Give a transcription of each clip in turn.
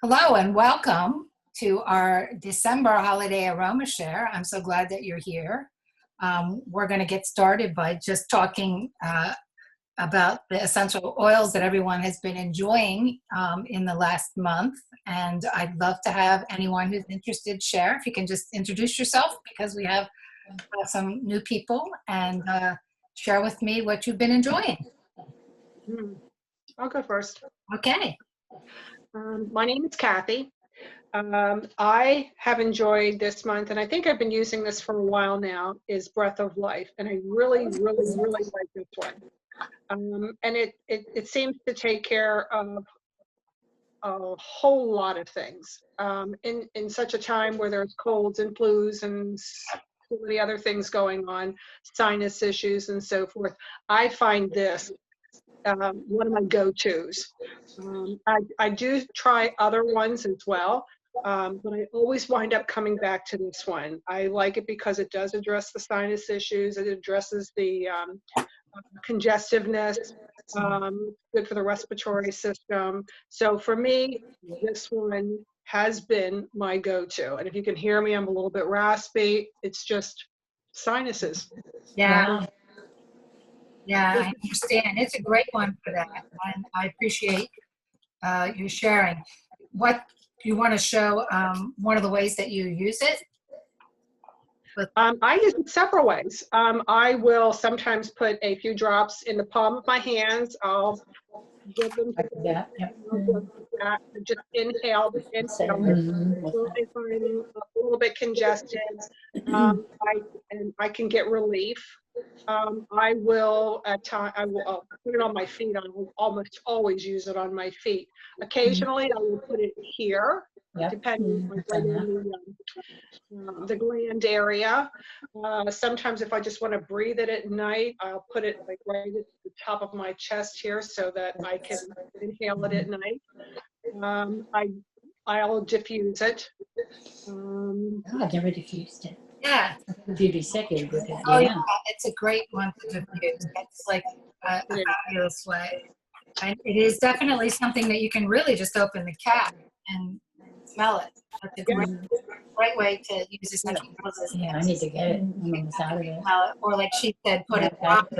Hello and welcome to our December holiday aroma share. I'm so glad that you're here. We're going to get started by just talking about the essential oils that everyone has been enjoying in the last month. And I'd love to have anyone who's interested share. If you can just introduce yourself, because we have some new people, and share with me what you've been enjoying. I'll go first. Okay. My name is Kathy. I have enjoyed this month, and I think I've been using this for a while now, is Breath of Life. And I really like this one. And it seems to take care of a whole lot of things. In such a time where there's colds and flus and so many other things going on, sinus issues and so forth, I find this one of my go-tos. I do try other ones as well, but I always wind up coming back to this one. I like it because it does address the sinus issues. It addresses the congestiveness, good for the respiratory system. So for me, this one has been my go-to. And if you can hear me, I'm a little bit raspy. It's just sinuses. Yeah. Yeah, I understand. It's a great one for that, and I appreciate you sharing. What do you want to show? One of the ways that you use it? I use it several ways. I will sometimes put a few drops in the palm of my hands. I'll give them to that. Just inhale. If I'm a little bit congested, I can get relief. I will I'll put it on my feet. I will almost always use it on my feet. Occasionally, I will put it here, depending on the gland area. Sometimes, if I just want to breathe it at night, I'll put it like right at the top of my chest here, so that I can inhale it at night. I'll diffuse it. I've never diffused it. Yeah. If you'd be sick, it'd be good. Oh, yeah. It's a great one to diffuse. It's like a fabulous way. And it is definitely something that you can really just open the cap and smell it. That's a great way to use essential oils. Yeah, I need to get it. I'm almost out of it. Or like she said, put a drop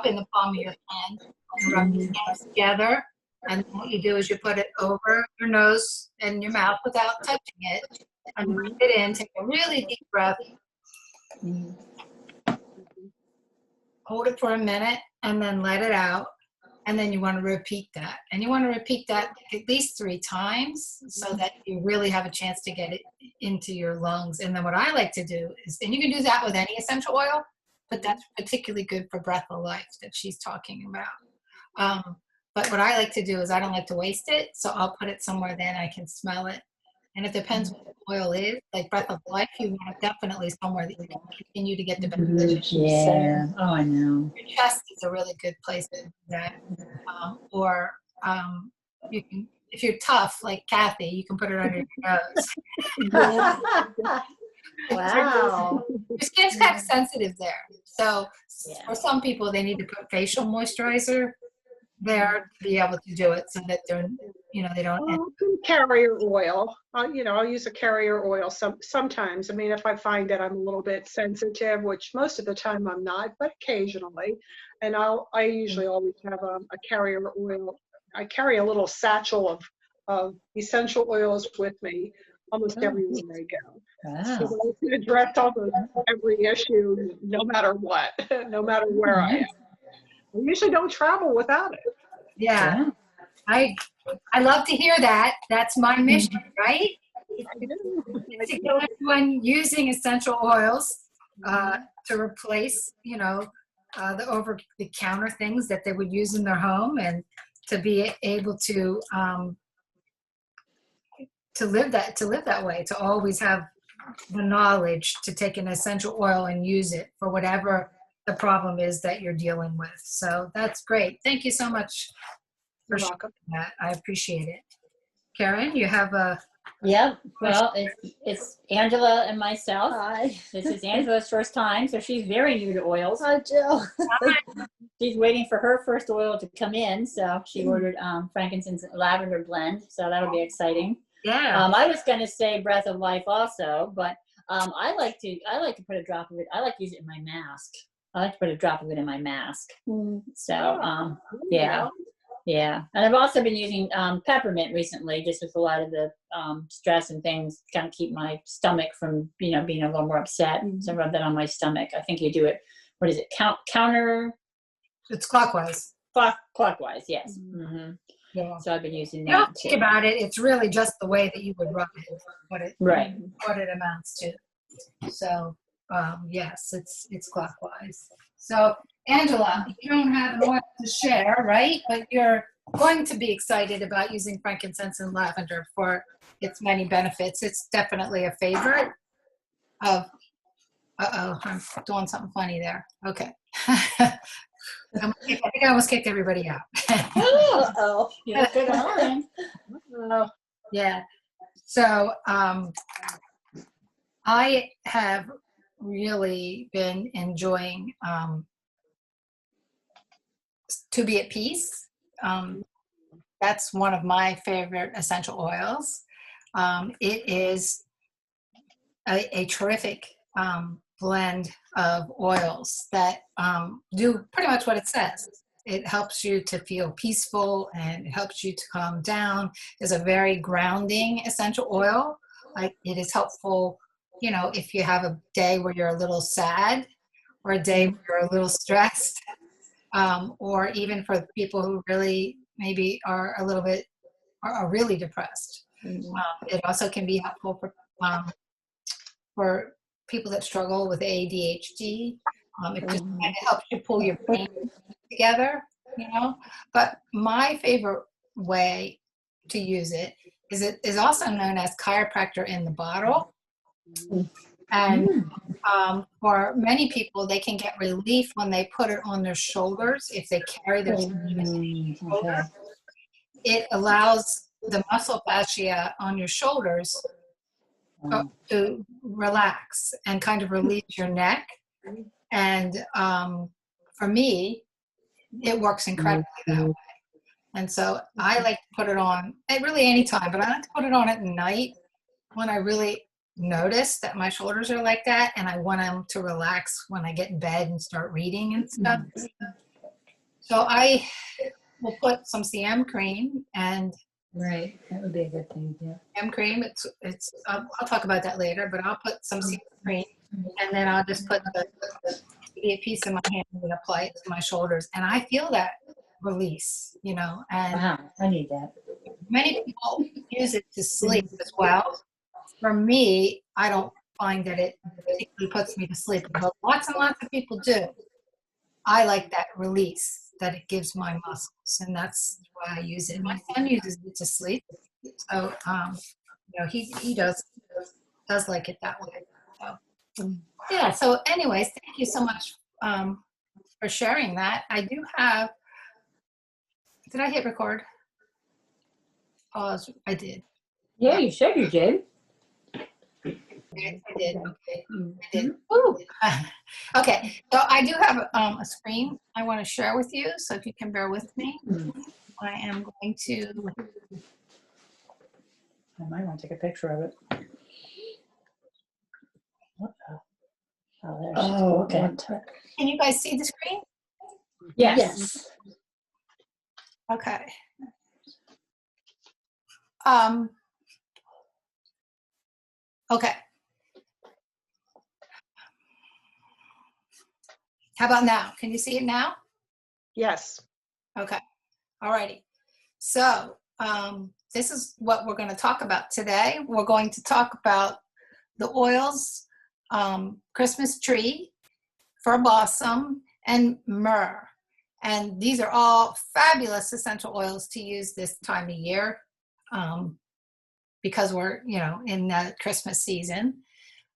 in the palm of your hand and rub your hands together. And then what you do is you put it over your nose and your mouth without touching it. And breathe it in, take a really deep breath. Hold it for a minute and then let it out. And then you want to repeat that. And you want to repeat that at least 3 times so that you really have a chance to get it into your lungs. And then what I like to do is, and you can do that with any essential oil, but that's particularly good for Breath of Life that she's talking about. But what I like to do is I don't like to waste it. So I'll put it somewhere then I can smell it. And it depends what the oil is. Like Breath of Life, you want it definitely somewhere that you can continue to get the benefits. Yeah. Oh, I know. Your chest is a really good place to do that. You can, if you're tough like Kathy, you can put it under your nose. Wow. Your skin's kind of sensitive there. So for some people, they need to put facial moisturizer there to be able to do it so that they're, they don't. Carrier oil. I'll use a carrier oil sometimes. I mean, if I find that I'm a little bit sensitive, which most of the time I'm not, but occasionally, and I usually always have a carrier oil. I carry a little satchel of essential oils with me almost everywhere I go. Wow. So I can address almost every issue, no matter what, no matter where I am. I usually don't travel without it. Yeah. I love to hear that. That's my mission, right? To get everyone using essential oils to replace, the over-the-counter things that they would use in their home, and to be able to live that way, to always have the knowledge to take an essential oil and use it for whatever the problem is that you're dealing with. So that's great. Thank you so much for sharing that. I appreciate it. Karen, you have a Yep. Well, it's Angela and myself. Hi. This is Angela's first time, so she's very new to oils. Hi, Jill. She's waiting for her first oil to come in, so she ordered frankincense lavender blend, so that'll be exciting. Yeah. I was going to say Breath of Life also, but I like to put a drop of it. I like to use it in my mask. I like to put a drop of it in my mask. So yeah. Yeah, and I've also been using peppermint recently, just with a lot of the stress and things, kind of keep my stomach from, being a little more upset. So I rub that on my stomach. I think you do it. What is it? Counter. It's clockwise. Clockwise. Yes. Mm-hmm. Yeah. So I've been using You that. don't think about it. It's really just the way that you would rub it, what it amounts to. So yes, it's clockwise. So Angela, you don't have an oil to share, right? But you're going to be excited about using frankincense and lavender for its many benefits. It's definitely a favorite of. I'm doing something funny there. Okay. I think I almost kicked everybody out. Uh-oh. Yeah. So I have really been enjoying To Be at Peace. That's one of my favorite essential oils. It is a terrific blend of oils that do pretty much what it says. It helps you to feel peaceful and it helps you to calm down. It's a very grounding essential oil. Like, it is helpful, if you have a day where you're a little sad, or a day where you're a little stressed, or even for people who really maybe are are really depressed. It also can be helpful for people that struggle with ADHD. It just kind of helps you pull your brain together, But my favorite way to use it is also known as chiropractor in the bottle. And for many people, they can get relief when they put it on their shoulders if they carry their shoulders. It allows the muscle fascia on your shoulders to relax and kind of release your neck. And for me, it works incredibly that way. And so I like to put it on at really any time, but I like to put it on at night when I really notice that my shoulders are like that, and I want them to relax when I get in bed and start reading and stuff. So I will put some CM cream and Right, that would be a good thing. Yeah. CM cream. It's I'll talk about that later, but I'll put some CM cream, and then I'll just put a piece in my hand and apply it to my shoulders, and I feel that release, and Wow, I need that. many people use it to sleep as well. For me, I don't find that it particularly puts me to sleep, but lots and lots of people do. I like that release that it gives my muscles, and that's why I use it. My son uses it to sleep, so he does like it that way. So yeah. So anyways, thank you so much for sharing that. I do have. Did I hit record? Pause. I did. Yeah, you said you did. I did. Okay. I did. Woo. Okay. So I do have a screen I want to share with you. So if you can bear with me, I am going to. I might want to take a picture of it. Oh, okay. Can you guys see the screen? Yes. Okay. Okay. How about now? Can you see it now? Yes. Okay. All righty. So this is what we're going to talk about today. We're going to talk about the oils, Christmas tree, fir balsam, and myrrh. And these are all fabulous essential oils to use this time of year because we're, in the Christmas season.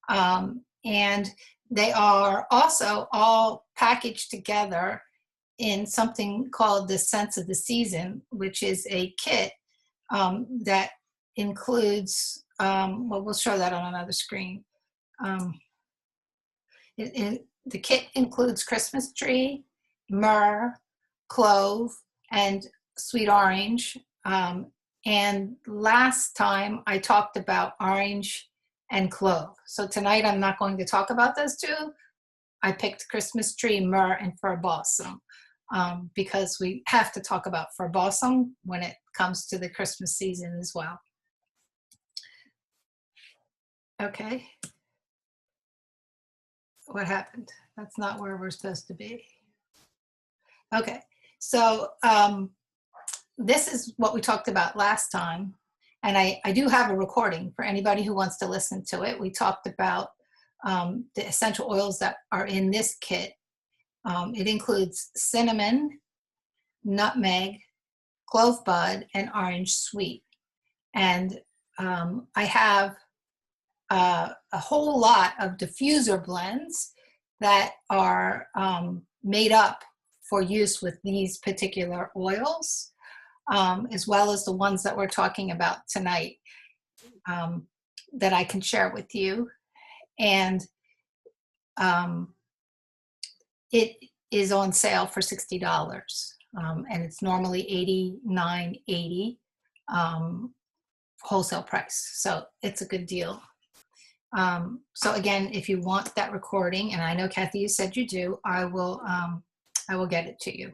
And they are also all packaged together in something called the Scents of the Season, which is a kit that includes, well, we'll show that on another screen. The kit includes Christmas tree, myrrh, clove, and sweet orange. And last time I talked about orange and clove. So tonight I'm not going to talk about those two. I picked Christmas tree, myrrh, and fir balsam because we have to talk about fir balsam when it comes to the Christmas season as well. Okay. What happened? That's not where we're supposed to be. Okay, so this is what we talked about last time. And I do have a recording for anybody who wants to listen to it. We talked about the essential oils that are in this kit. It includes cinnamon, nutmeg, clove bud, and orange sweet. And I have a whole lot of diffuser blends that are made up for use with these particular oils, as well as the ones that we're talking about tonight that I can share with you. And it is on sale for $60, and it's normally $89.80 wholesale price. So it's a good deal. So again, if you want that recording, and I know Kathy, you said you do, I will get it to you.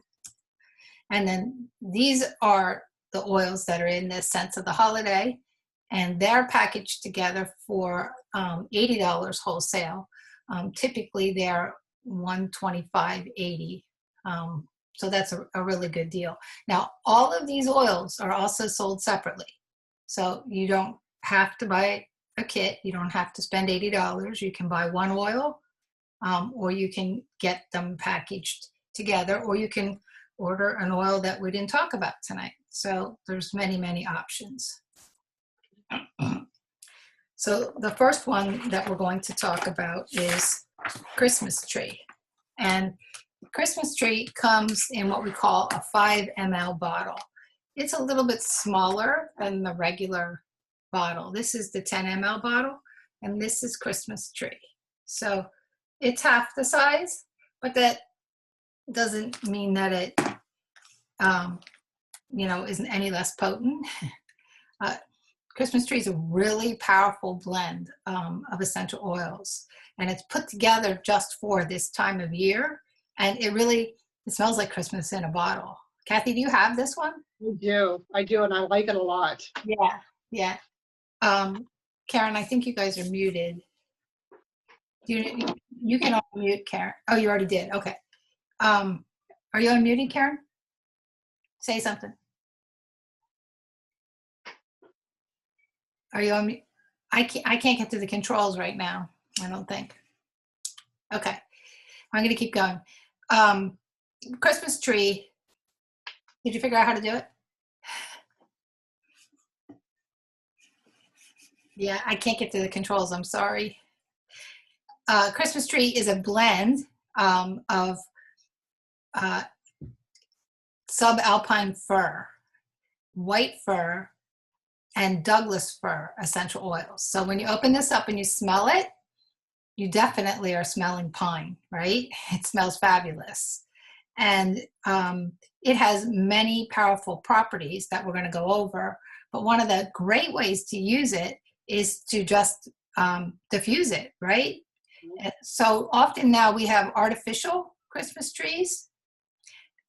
And then these are the oils that are in the Scents of the Holiday, and they're packaged together for $80 wholesale. Typically they're $125.80. So that's a really good deal. Now, all of these oils are also sold separately. So you don't have to buy a kit. You don't have to spend $80. You can buy one oil, or you can get them packaged together, or you can order an oil that we didn't talk about tonight. So there's many, many options. So the first one that we're going to talk about is Christmas tree. And Christmas tree comes in what we call a 5 ml bottle. It's a little bit smaller than the regular bottle. This is the 10 ml bottle, and this is Christmas tree. So it's half the size, but that doesn't mean that it, isn't any less potent. Christmas tree is a really powerful blend of essential oils, and it's put together just for this time of year, and it smells like Christmas in a bottle. Kathy, do you have this one? I do, and I like it a lot. Yeah. Karen, I think you guys are muted. You can unmute, Karen. Oh, you already did. Okay. Are you unmuted, Karen? Say something. Are you on? I can't get to the controls right now, I don't think. Okay, I'm gonna keep going. Christmas tree, did you figure out how to do it? Yeah, I can't get to the controls, I'm sorry. Christmas tree is a blend of subalpine fir, white fir, and Douglas fir essential oils. So when you open this up and you smell it, you definitely are smelling pine, right? It smells fabulous. And it has many powerful properties that we're going to go over. But one of the great ways to use it is to just diffuse it, right? So often now we have artificial Christmas trees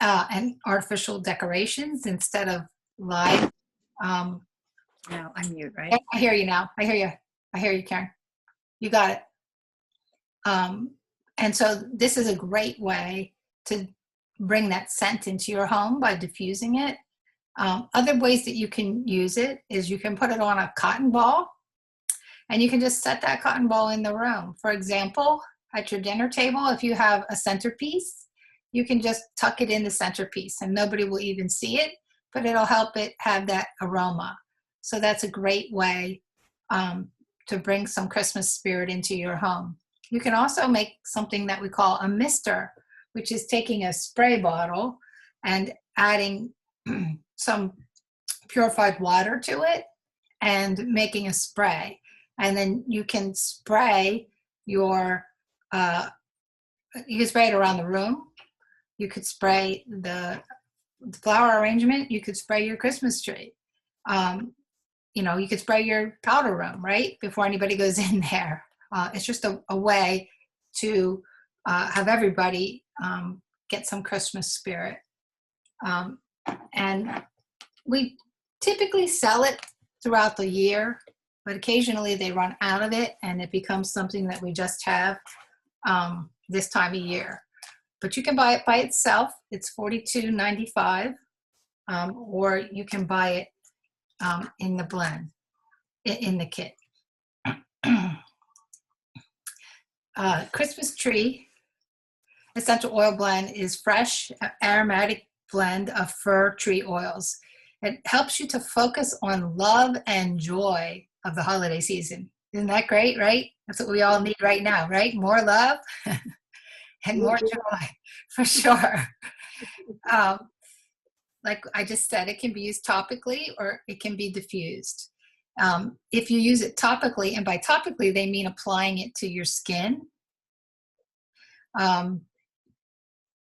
and artificial decorations instead of live. Now unmute, right? I hear you now. I hear you, Karen. You got it. And so this is a great way to bring that scent into your home by diffusing it. Other ways that you can use it is you can put it on a cotton ball, and you can just set that cotton ball in the room. For example, at your dinner table, if you have a centerpiece, you can just tuck it in the centerpiece and nobody will even see it, but it'll help it have that aroma. So that's a great way to bring some Christmas spirit into your home. You can also make something that we call a mister, which is taking a spray bottle and adding some purified water to it and making a spray. And then you can spray your, you can spray it around the room. You could spray the flower arrangement. You could spray your Christmas tree. You know, you could spray your powder room, right? Before anybody goes in there. It's just a way to have everybody get some Christmas spirit. And we typically sell it throughout the year, but occasionally they run out of it and it becomes something that we just have this time of year. But you can buy it by itself. It's $42.95, or you can buy it in the blend, in the kit. Christmas tree essential oil blend is fresh, aromatic blend of fir tree oils. It helps you to focus on love and joy of the holiday season. Isn't that great, right? That's what we all need right now, right? More love and more joy, for sure. Like I just said, it can be used topically or it can be diffused. If you use it topically, and by topically, they mean applying it to your skin.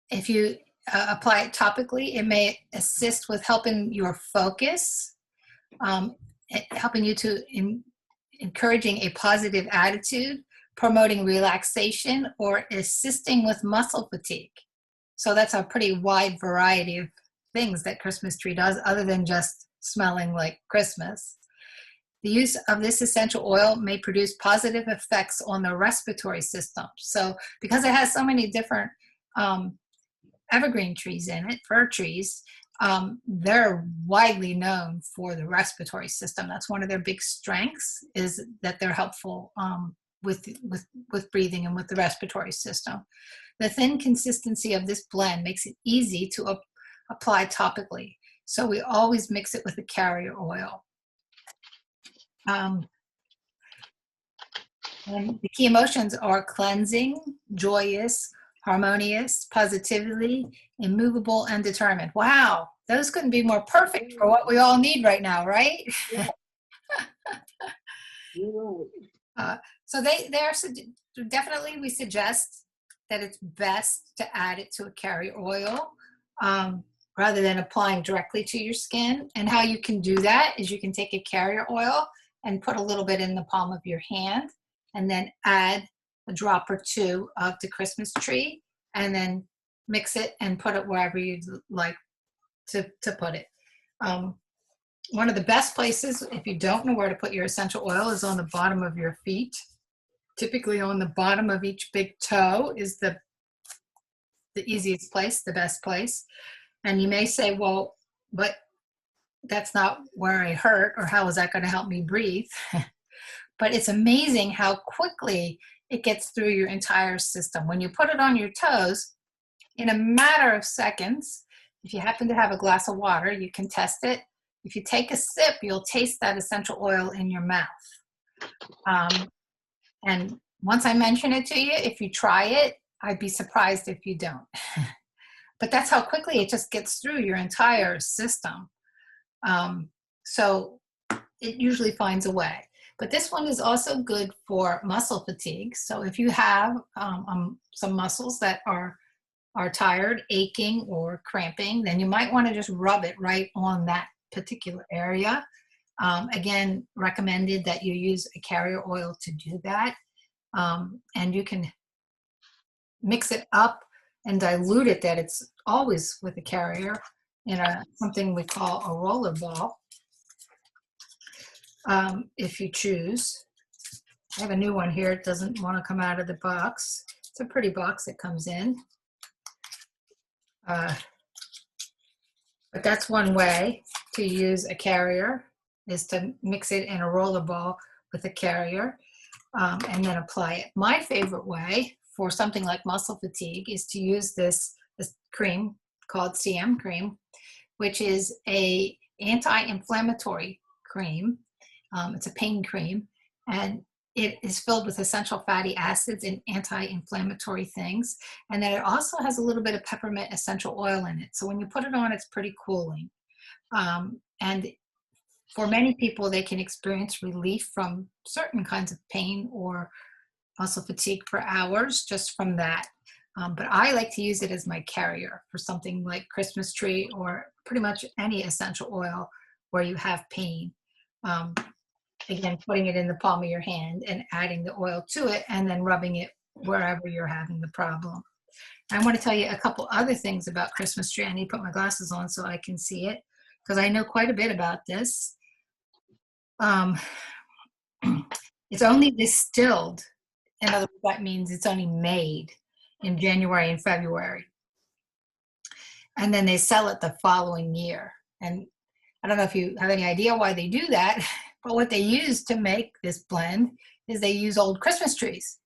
If you apply it topically, it may assist with helping your focus, helping you to encouraging a positive attitude, promoting relaxation, or assisting with muscle fatigue. So that's a pretty wide variety of things that Christmas tree does, other than just smelling like Christmas. The use of this essential oil may produce positive effects on the respiratory system. So because it has so many different evergreen trees in it, fir trees, they're widely known for the respiratory system. That's one of their big strengths, is that they're helpful with breathing and with the respiratory system. The thin consistency of this blend makes it easy to apply topically. So we always mix it with a carrier oil. And the key emotions are cleansing, joyous, harmonious, positively, immovable, and determined. Wow, those couldn't be more perfect for what we all need right now, right? So they are definitely, we suggest that it's best to add it to a carrier oil rather than applying directly to your skin. And how you can do that is you can take a carrier oil and put a little bit in the palm of your hand, and then add a drop or two of the Christmas tree, and then mix it and put it wherever you'd like to put it. One of the best places, if you don't know where to put your essential oil, is on the bottom of your feet. Typically on the bottom of each big toe is the easiest place, the best place. And you may say, well, but that's not where I hurt, or how is that going to help me breathe? But it's amazing how quickly it gets through your entire system. When you put it on your toes, in a matter of seconds, if you happen to have a glass of water, you can test it. If you take a sip, you'll taste that essential oil in your mouth. And once I mention it to you, if you try it, I'd be surprised if you don't. But that's how quickly it just gets through your entire system. So it usually finds a way. But this one is also good for muscle fatigue. So if you have some muscles that are tired, aching, or cramping, then you might want to just rub it right on that particular area. Again, recommended that you use a carrier oil to do that. And you can mix it up and dilute it, that it's always with a carrier in something we call a roller ball. If you choose. I have a new one here. It doesn't want to come out of the box. It's a pretty box it comes in. But that's one way to use a carrier, is to mix it in a roller ball with a carrier and then apply it. My favorite way for something like muscle fatigue is to use this cream called CM cream, which is a anti-inflammatory cream. It's a pain cream, and it is filled with essential fatty acids and anti-inflammatory things. And then it also has a little bit of peppermint essential oil in it. So when you put it on, it's pretty cooling. And for many people, they can experience relief from certain kinds of pain or also fatigue for hours just from that. But I like to use it as my carrier for something like Christmas tree or pretty much any essential oil where you have pain. Again, putting it in the palm of your hand and adding the oil to it and then rubbing it wherever you're having the problem. I want to tell you a couple other things about Christmas tree. I need to put my glasses on so I can see it because I know quite a bit about this. It's only distilled. In other words, that means it's only made in January and February. And then they sell it the following year. And I don't know if you have any idea why they do that, but what they use to make this blend is they use old Christmas trees.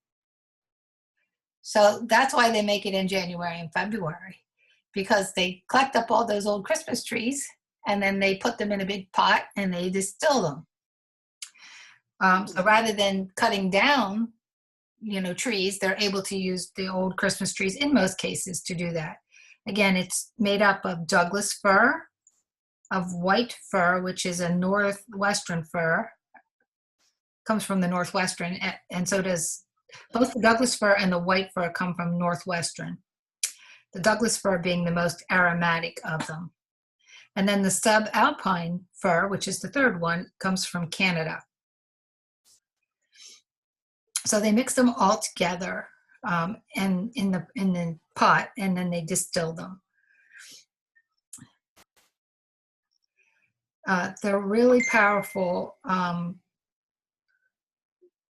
So that's why they make it in January and February, because they collect up all those old Christmas trees and then they put them in a big pot and they distill them. So rather than cutting down, trees, they're able to use the old Christmas trees in most cases to do that. Again, it's made up of Douglas fir, of white fir, which is a northwestern fir, comes from the northwestern, and so does both the Douglas fir and the white fir come from northwestern. The Douglas fir being the most aromatic of them. And then the subalpine fir, which is the third one, comes from Canada. So they mix them all together and in the pot, and then they distill them. They're really powerful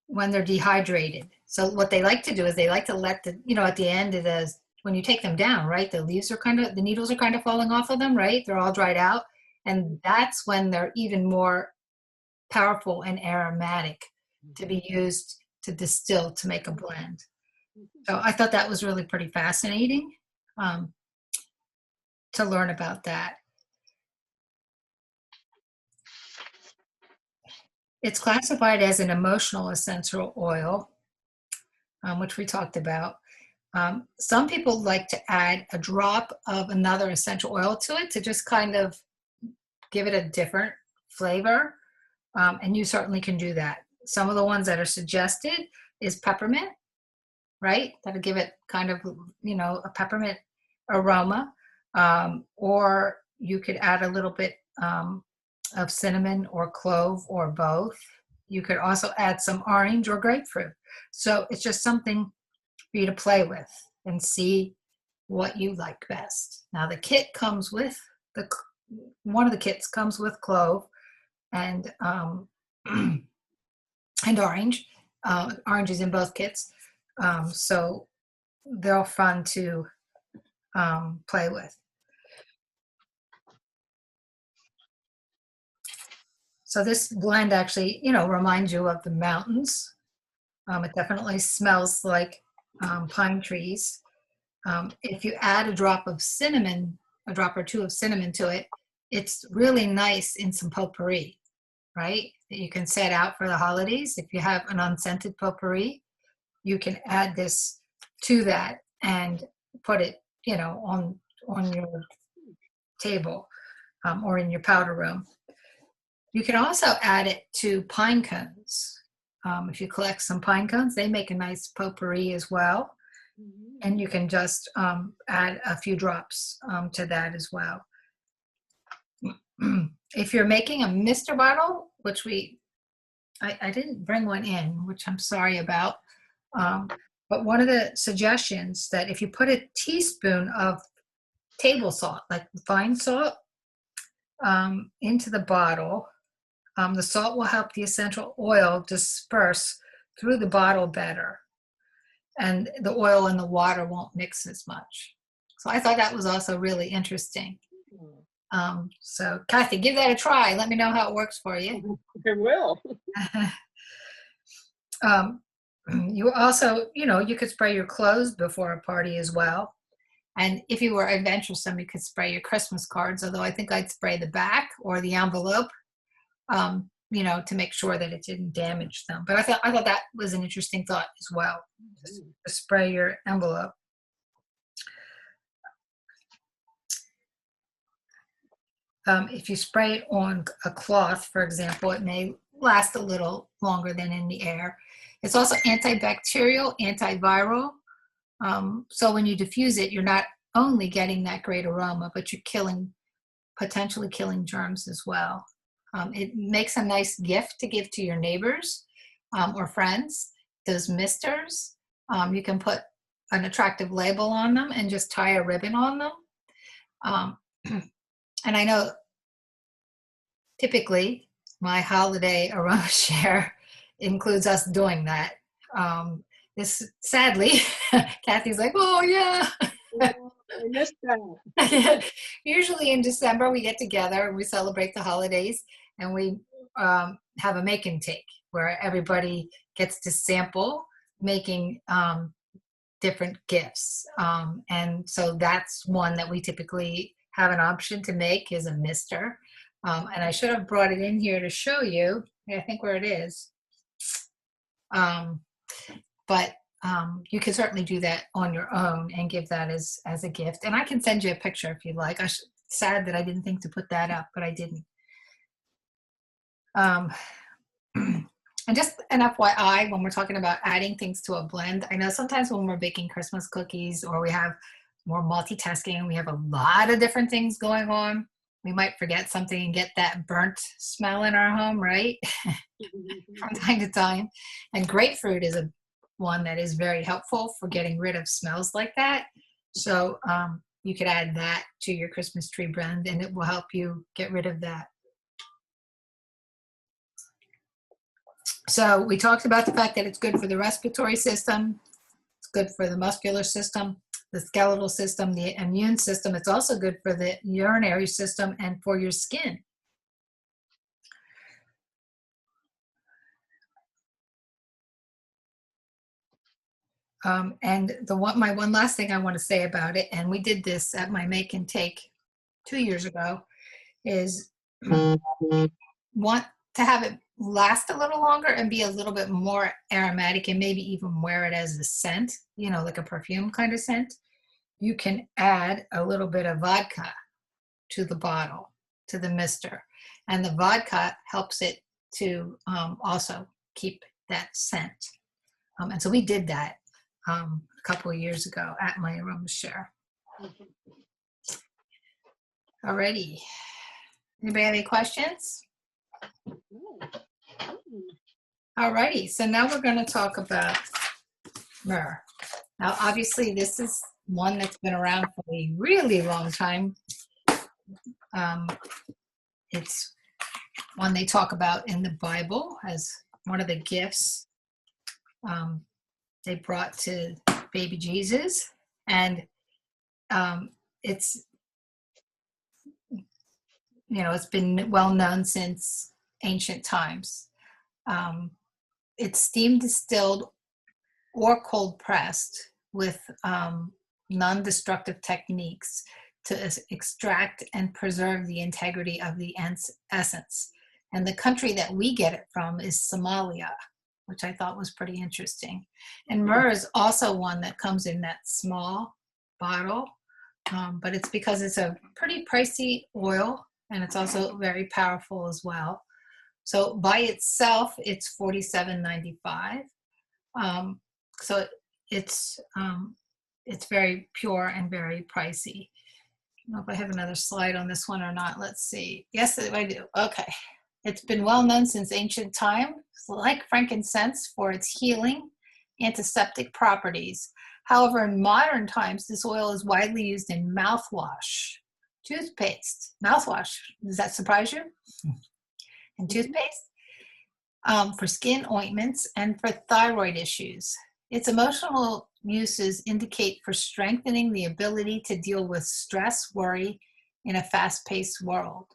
when they're dehydrated. So what they like to do is they like to let at the end of when you take them down, right? The needles are kind of falling off of them, right? They're all dried out. And that's when they're even more powerful and aromatic to be used to distill to make a blend. So I thought that was really pretty fascinating to learn about that. It's classified as an emotional essential oil, which we talked about. Some people like to add a drop of another essential oil to it to just kind of give it a different flavor, and you certainly can do that. Some of the ones that are suggested is peppermint, right? That'll give it kind of, a peppermint aroma, or you could add a little bit of cinnamon or clove or both. You could also add some orange or grapefruit. So it's just something for you to play with and see what you like best. Now the kit comes with one of the kits comes with clove and and orange. Orange is in both kits, so they're fun to play with. So this blend actually, reminds you of the mountains. It definitely smells like pine trees. If you add a drop of cinnamon, a drop or two of cinnamon to it, it's really nice in some potpourri, right? That you can set out for the holidays. If you have an unscented potpourri, you can add this to that and put it, on your table or in your powder room. You can also add it to pine cones. If you collect some pine cones, they make a nice potpourri as well. And you can just add a few drops to that as well. If you're making a mister bottle, which I didn't bring one in, which I'm sorry about, but one of the suggestions that if you put a teaspoon of table salt, like fine salt, into the bottle, the salt will help the essential oil disperse through the bottle better, and the oil and the water won't mix as much. So I thought that was also really interesting. So Kathy, give that a try. Let me know how it works for you. I will. You also, you could spray your clothes before a party as well. And if you were adventuresome, you could spray your Christmas cards, although I think I'd spray the back or the envelope, to make sure that it didn't damage them. But I thought that was an interesting thought as well, just to spray your envelope. if you spray it on a cloth, for example, it may last a little longer than in the air. It's also antibacterial, antiviral. So when you diffuse it, you're not only getting that great aroma, but you're potentially killing germs as well. It makes a nice gift to give to your neighbors or friends. Those misters, you can put an attractive label on them and just tie a ribbon on them. And I know typically my holiday aroma share includes us doing that. Sadly, Kathy's like, oh yeah. I missed that. Usually in December we get together and we celebrate the holidays, and we have a make and take where everybody gets to sample making different gifts. And so that's one that we typically have an option to make, is a mister. And I should have brought it in here to show you. I think where it is. But you can certainly do that on your own and give that as a gift. And I can send you a picture if you'd like. Sad that I didn't think to put that up, but I didn't. And just an FYI, when we're talking about adding things to a blend, I know sometimes when we're baking Christmas cookies or we have more multitasking, we have a lot of different things going on, we might forget something and get that burnt smell in our home, right? From time to time. And grapefruit is one that is very helpful for getting rid of smells like that. So you could add that to your Christmas tree blend and it will help you get rid of that. So we talked about the fact that it's good for the respiratory system. It's good for the muscular system, the skeletal system, the immune system. It's also good for the urinary system and for your skin. And my one last thing I want to say about it, and we did this at my make and take 2 years ago, is want to have it last a little longer and be a little bit more aromatic and maybe even wear it as a scent, like a perfume kind of scent. You can add a little bit of vodka to the bottle, to the mister. And the vodka helps it to also keep that scent. And so we did that a couple of years ago at my Aroma share. Alrighty. Anybody have any questions? Alrighty, so now we're going to talk about myrrh. Now, obviously, this is one that's been around for a really long time. It's one they talk about in the Bible as one of the gifts they brought to baby Jesus. And it's been well known since ancient times. It's steam distilled or cold pressed with non-destructive techniques to extract and preserve the integrity of the essence. And the country that we get it from is Somalia, which I thought was pretty interesting. And myrrh is also one that comes in that small bottle, but it's because it's a pretty pricey oil and it's also very powerful as well. So by itself, it's $47.95. So it's very pure and very pricey. I don't know if I have another slide on this one or not. Let's see. Yes, I do. Okay. It's been well known since ancient time. It's like frankincense for its healing, antiseptic properties. However, in modern times, this oil is widely used in mouthwash, toothpaste, mouthwash. Does that surprise you? And toothpaste, for skin ointments, and for thyroid issues. Its emotional uses indicate for strengthening the ability to deal with stress, worry in a fast-paced world.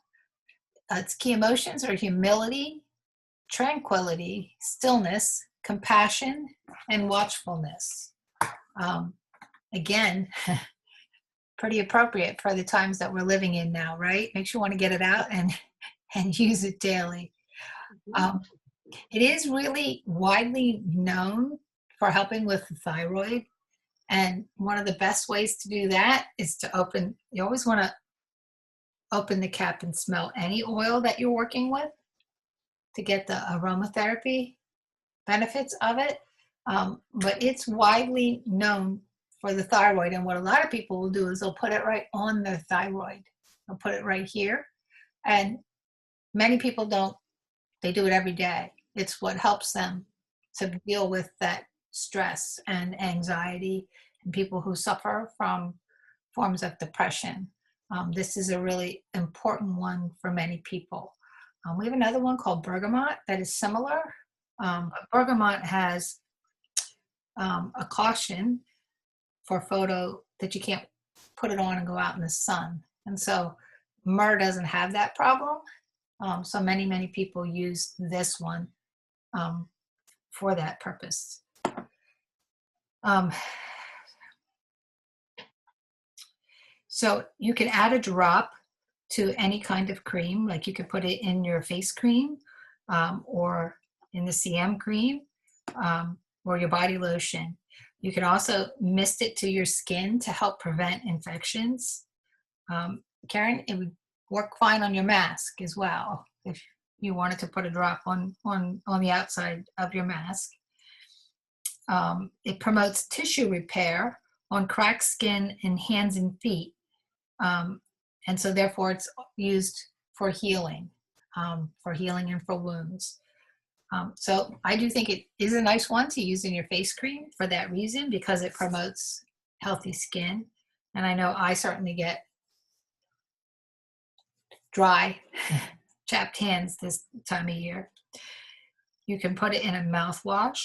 Its key emotions are humility, tranquility, stillness, compassion, and watchfulness. Again, pretty appropriate for the times that we're living in now, right? Makes you want to get it out and use it daily. It is really widely known for helping with the thyroid. And one of the best ways to do that is to you always want to open the cap and smell any oil that you're working with to get the aromatherapy benefits of it. But it's widely known for the thyroid. And what a lot of people will do is they'll put it right on their thyroid. They'll put it right here. And many people don't. They do it every day. It's what helps them to deal with that stress and anxiety, and people who suffer from forms of depression. This is a really important one for many people. We have another one called bergamot that is similar. Bergamot has a caution for photo that you can't put it on and go out in the sun. And so myrrh doesn't have that problem. So many people use this one for that purpose. So you can add a drop to any kind of cream, like you could put it in your face cream or in the CM cream or your body lotion. You can also mist it to your skin to help prevent infections. Karen, it would work fine on your mask as well if you wanted to put a drop on the outside of your mask. It promotes tissue repair on cracked skin in hands and feet. And so therefore it's used for healing and for wounds. So I do think it is a nice one to use in your face cream for that reason, because it promotes healthy skin. And I know I certainly get dry, chapped hands this time of year. You can put it in a mouthwash.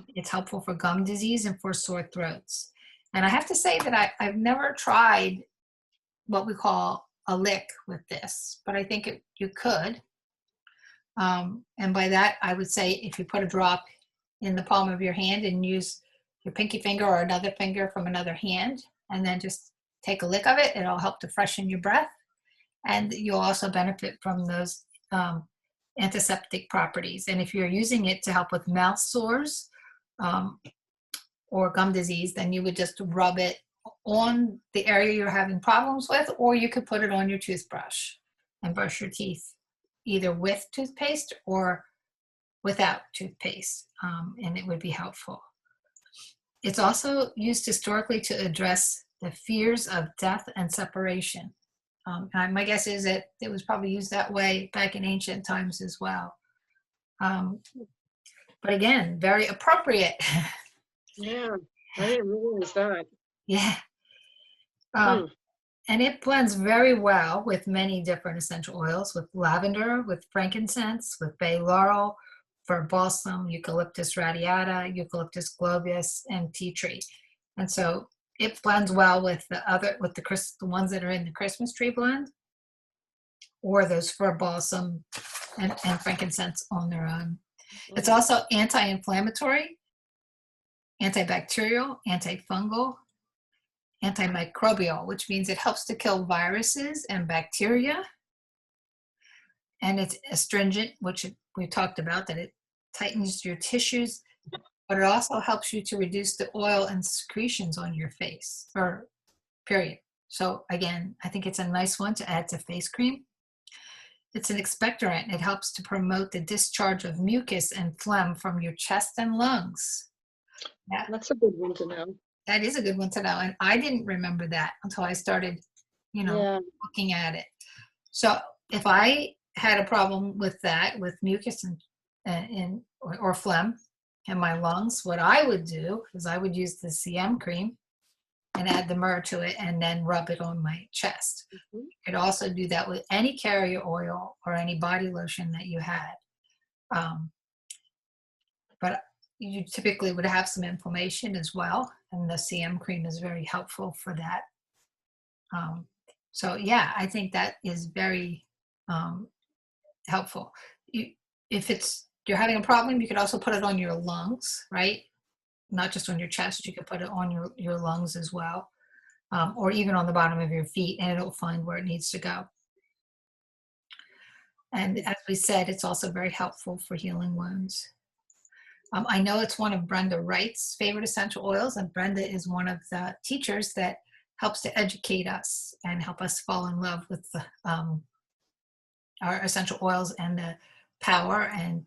It's helpful for gum disease and for sore throats. And I have to say that I've never tried what we call a lick with this, but I think you could. And by that, I would say if you put a drop in the palm of your hand and use your pinky finger or another finger from another hand, and then just take a lick of it, it'll help to freshen your breath. And you'll also benefit from those antiseptic properties. And if you're using it to help with mouth sores or gum disease, then you would just rub it on the area you're having problems with, or you could put it on your toothbrush and brush your teeth either with toothpaste or without toothpaste, and it would be helpful. It's also used historically to address the fears of death and separation. My guess is that it was probably used that way back in ancient times as well. But again, very appropriate. Yeah, I didn't realize that. Yeah. And it blends very well with many different essential oils, with lavender, with frankincense, with bay laurel, for balsam, eucalyptus radiata, eucalyptus globulus, and tea tree. And so it blends well with the ones that are in the Christmas tree blend, or those for balsam and frankincense on their own. It's also anti-inflammatory, antibacterial, antifungal, antimicrobial, which means it helps to kill viruses and bacteria. And it's astringent, which we talked about, that it tightens your tissues, but it also helps you to reduce the oil and secretions on your face, or period. So again, I think it's a nice one to add to face cream. It's an expectorant. It helps to promote the discharge of mucus and phlegm from your chest and lungs. Yeah. That's a good one to know. That is a good one to know. And I didn't remember that until I started, looking at it. So if I had a problem with that, with mucus or phlegm in my lungs, what I would do is I would use the CM cream and add the myrrh to it and then rub it on my chest. You could also do that with any carrier oil or any body lotion that you had. But you typically would have some inflammation as well, and the CM cream is very helpful for that. So yeah, I think that is very helpful. If you're having a problem, you could also put it on your lungs, right? Not just on your chest, you could put it on your lungs as well, or even on the bottom of your feet, and it'll find where it needs to go. And as we said, it's also very helpful for healing wounds. I know it's one of Brenda Wright's favorite essential oils, and Brenda is one of the teachers that helps to educate us and help us fall in love with our essential oils and the power and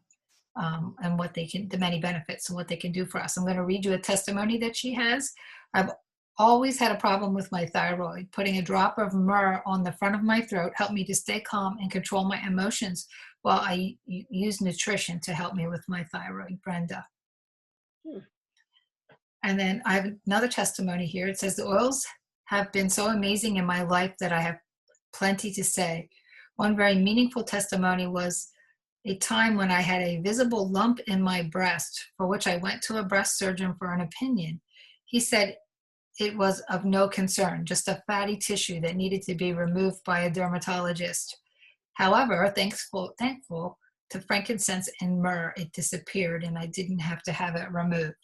what they can, the many benefits and what they can do for us. I'm going to read you a testimony that she has. I've always had a problem with my thyroid. Putting a drop of myrrh on the front of my throat helped me to stay calm and control my emotions while I use nutrition to help me with my thyroid, Brenda. And then I have another testimony here. It says, the oils have been so amazing in my life that I have plenty to say. One very meaningful testimony was a time when I had a visible lump in my breast, for which I went to a breast surgeon for an opinion. He said it was of no concern, just a fatty tissue that needed to be removed by a dermatologist. However, thankful to frankincense and myrrh, it disappeared and I didn't have to have it removed.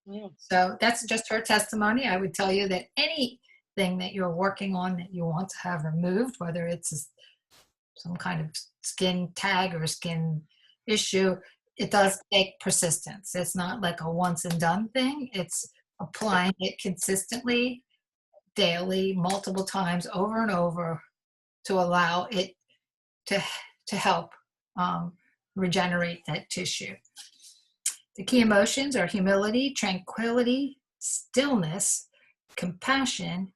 Yeah. So that's just her testimony. I would tell you that anything that you're working on that you want to have removed, whether it's some kind of skin tag or skin issue, it does take persistence. It's not like a once and done thing. It's applying it consistently, daily, multiple times, over and over, to allow it to help regenerate that tissue. The key emotions are humility, tranquility, stillness, compassion,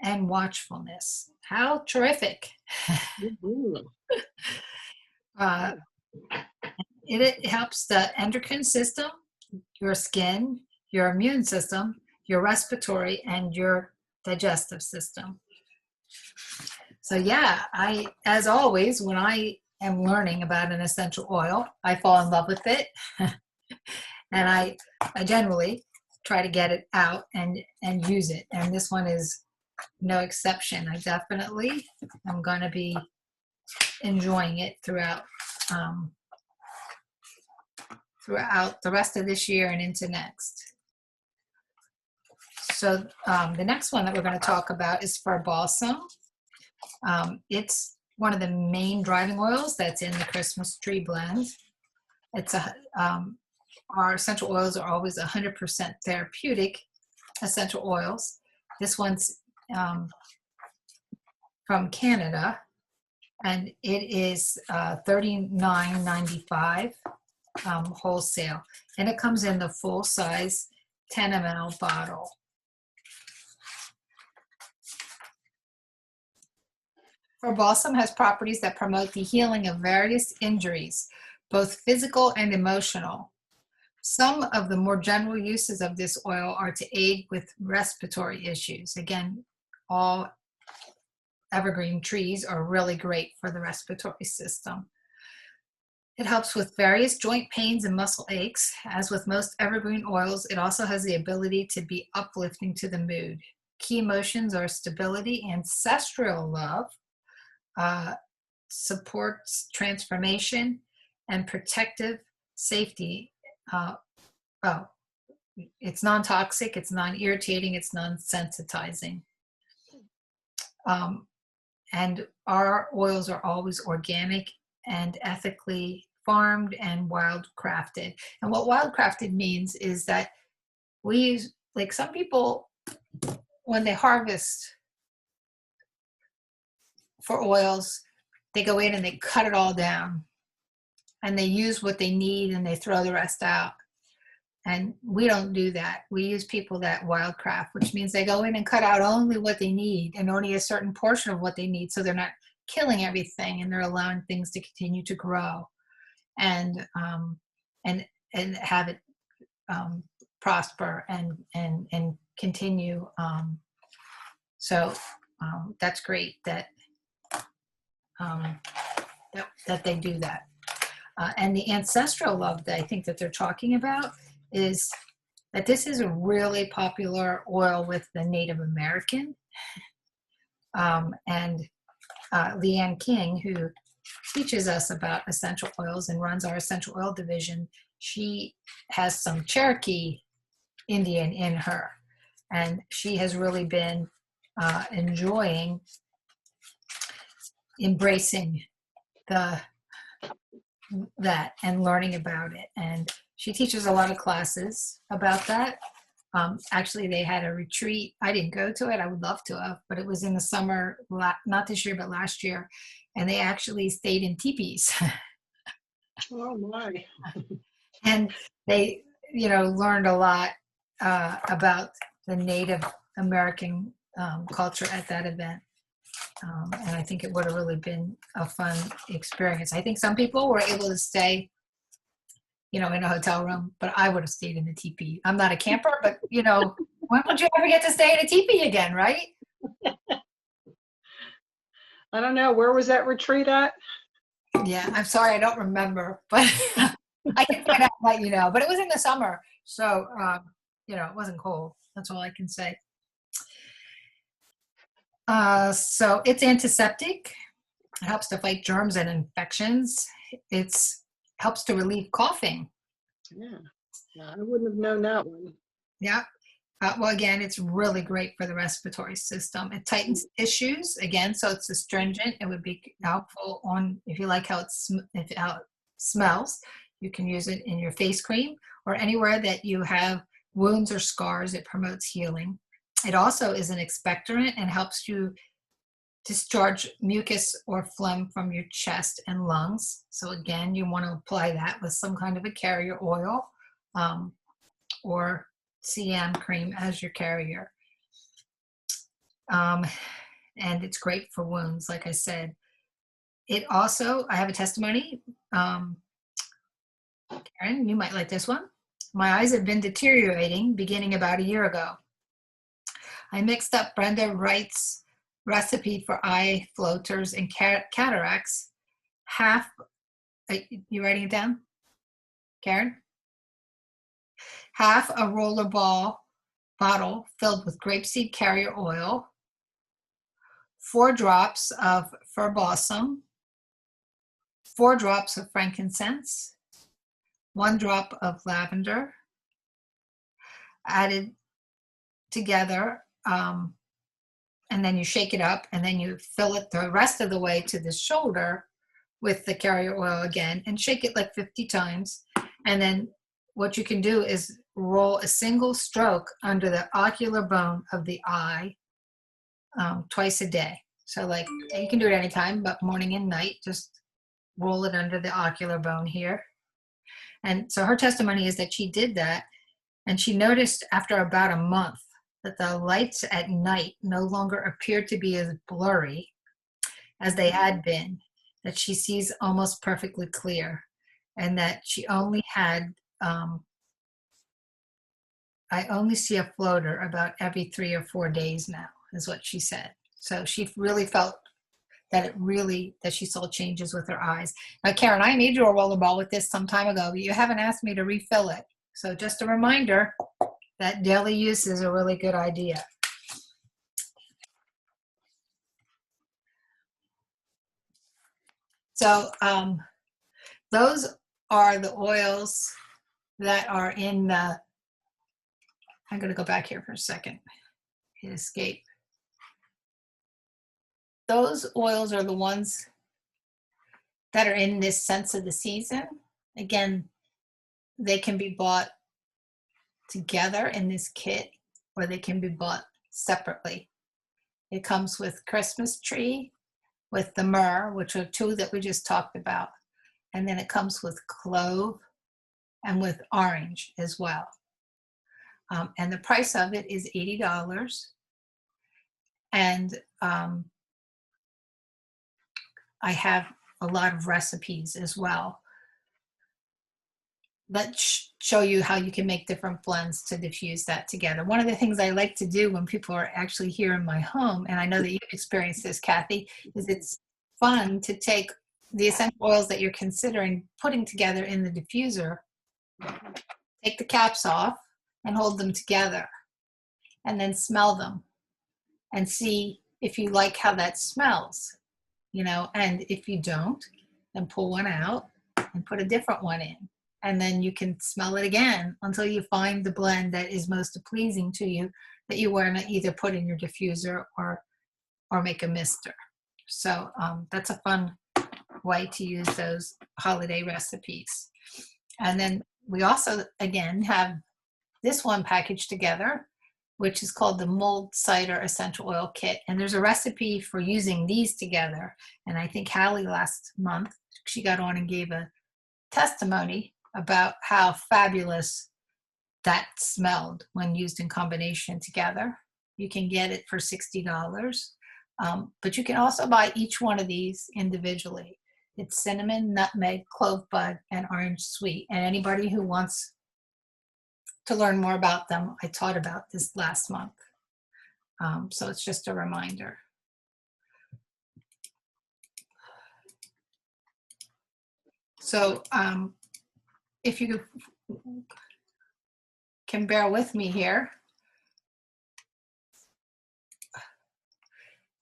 and watchfulness. How terrific. It helps the endocrine system, your skin, your immune system, your respiratory, and your digestive system. So yeah, as always, when I am learning about an essential oil, I fall in love with it. And I generally try to get it out and use it. And this one is no exception. I definitely am going to be enjoying it throughout the rest of this year and into next. So the next one that we're going to talk about is for Balsam. It's one of the main driving oils that's in the Christmas tree blend. It's our essential oils are always 100% therapeutic essential oils. This one's from Canada, and it is $39.95 wholesale, and it comes in the full size 10 ml bottle. For Balsam has properties that promote the healing of various injuries, both physical and emotional. Some of the more general uses of this oil are to aid with respiratory issues. Again, all evergreen trees are really great for the respiratory system. It helps with various joint pains and muscle aches. As with most evergreen oils, it also has the ability to be uplifting to the mood. Key emotions are stability, ancestral love, supports transformation, and protective safety. It's non-toxic, it's non-irritating, it's non-sensitizing. And our oils are always organic and ethically farmed and wild crafted. And what wild crafted means is that we use, like some people, when they harvest for oils, they go in and they cut it all down and they use what they need and they throw the rest out. And we don't do that. We use people that wild craft, which means they go in and cut out only what they need and only a certain portion of what they need, so they're not killing everything and they're allowing things to continue to grow and have it prosper and continue. So that's great that they do that. And the ancestral love that I think that they're talking about is that this is a really popular oil with the Native American. And Leanne King, who teaches us about essential oils and runs our essential oil division, she has some Cherokee Indian in her. And she has really been enjoying embracing that and learning about it. And she teaches a lot of classes about that. Actually, they had a retreat. I didn't go to it. I would love to have, but it was in the summer, not this year, but last year. And they actually stayed in teepees. Oh my. And they, learned a lot about the Native American culture at that event. And I think it would have really been a fun experience. I think some people were able to stay, in a hotel room, but I would have stayed in the teepee. I'm not a camper, but when would you ever get to stay in a teepee again, right? I don't know. Where was that retreat at? Yeah, I'm sorry, I don't remember, but I can find out and let you know. But it was in the summer, so it wasn't cold. That's all I can say. So it's antiseptic. It helps to fight germs and infections. It helps to relieve coughing. Yeah. No, I wouldn't have known that one. Yeah. Well, again, it's really great for the respiratory system. It tightens tissues, again, so it's astringent. It would be helpful if you like how it smells. You can use it in your face cream or anywhere that you have wounds or scars. It promotes healing. It also is an expectorant and helps you discharge mucus or phlegm from your chest and lungs. So again, you want to apply that with some kind of a carrier oil or CM cream as your carrier. And it's great for wounds, like I said. It also, I have a testimony. Karen, you might like this one. My eyes have been deteriorating beginning about a year ago. I mixed up Brenda Wright's recipe for eye floaters and cataracts. You writing it down, Karen? Half a roller bottle filled with grapeseed carrier oil, 4 drops of fir balsam, 4 drops of frankincense, 1 drop of lavender, added together, and then you shake it up, and then you fill it the rest of the way to the shoulder with the carrier oil again, and shake it like 50 times. And then what you can do is roll a single stroke under the ocular bone of the eye twice a day. So like you can do it anytime, but morning and night, just roll it under the ocular bone here. And so her testimony is that she did that, and she noticed after about a month that the lights at night no longer appeared to be as blurry as they had been, that she sees almost perfectly clear, and that she only had I only see a floater about every 3 or 4 days now, is what she said. So she really felt that she saw changes with her eyes. Now, Karen, I made you a rollerball with this some time ago, but you haven't asked me to refill it. So just a reminder that daily use is a really good idea. So those are the oils that are in the, I'm going to go back here for a second. Hit escape. Those oils are the ones that are in this Scents of the Season. Again, they can be bought together in this kit, or they can be bought separately. It comes with Christmas tree, with the myrrh, which are 2 that we just talked about. And then it comes with clove and with orange as well. And the price of it is $80. And I have a lot of recipes as well that show you how you can make different blends to diffuse that together. One of the things I like to do when people are actually here in my home, and I know that you've experienced this, Kathy, is it's fun to take the essential oils that you're considering putting together in the diffuser, take the caps off and hold them together, and then smell them and see if you like how that smells, and if you don't, then pull one out and put a different one in. And then you can smell it again until you find the blend that is most pleasing to you, that you want to either put in your diffuser or make a mister. So that's a fun way to use those holiday recipes. And then we also, again, have this one packaged together, which is called the Mulled Cider Essential Oil Kit. And there's a recipe for using these together. And I think Hallie last month, she got on and gave a testimony about how fabulous that smelled when used in combination together. You can get it for $60, but you can also buy each one of these individually. It's cinnamon, nutmeg, clove bud, and orange sweet. And anybody who wants to learn more about them, I taught about this last month. So it's just a reminder. So if you can bear with me here,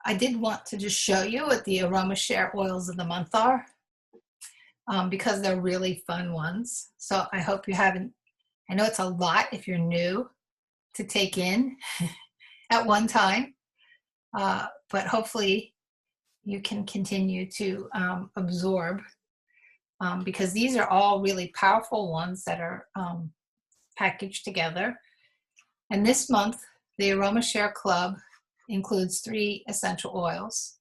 I did want to just show you what the Aroma Share Oils of the Month are, because they're really fun ones. So I hope you haven't, I know it's a lot if you're new to take in at one time, but hopefully you can continue to absorb, because these are all really powerful ones that are packaged together. And this month, the Aroma Share Club includes 3 essential oils.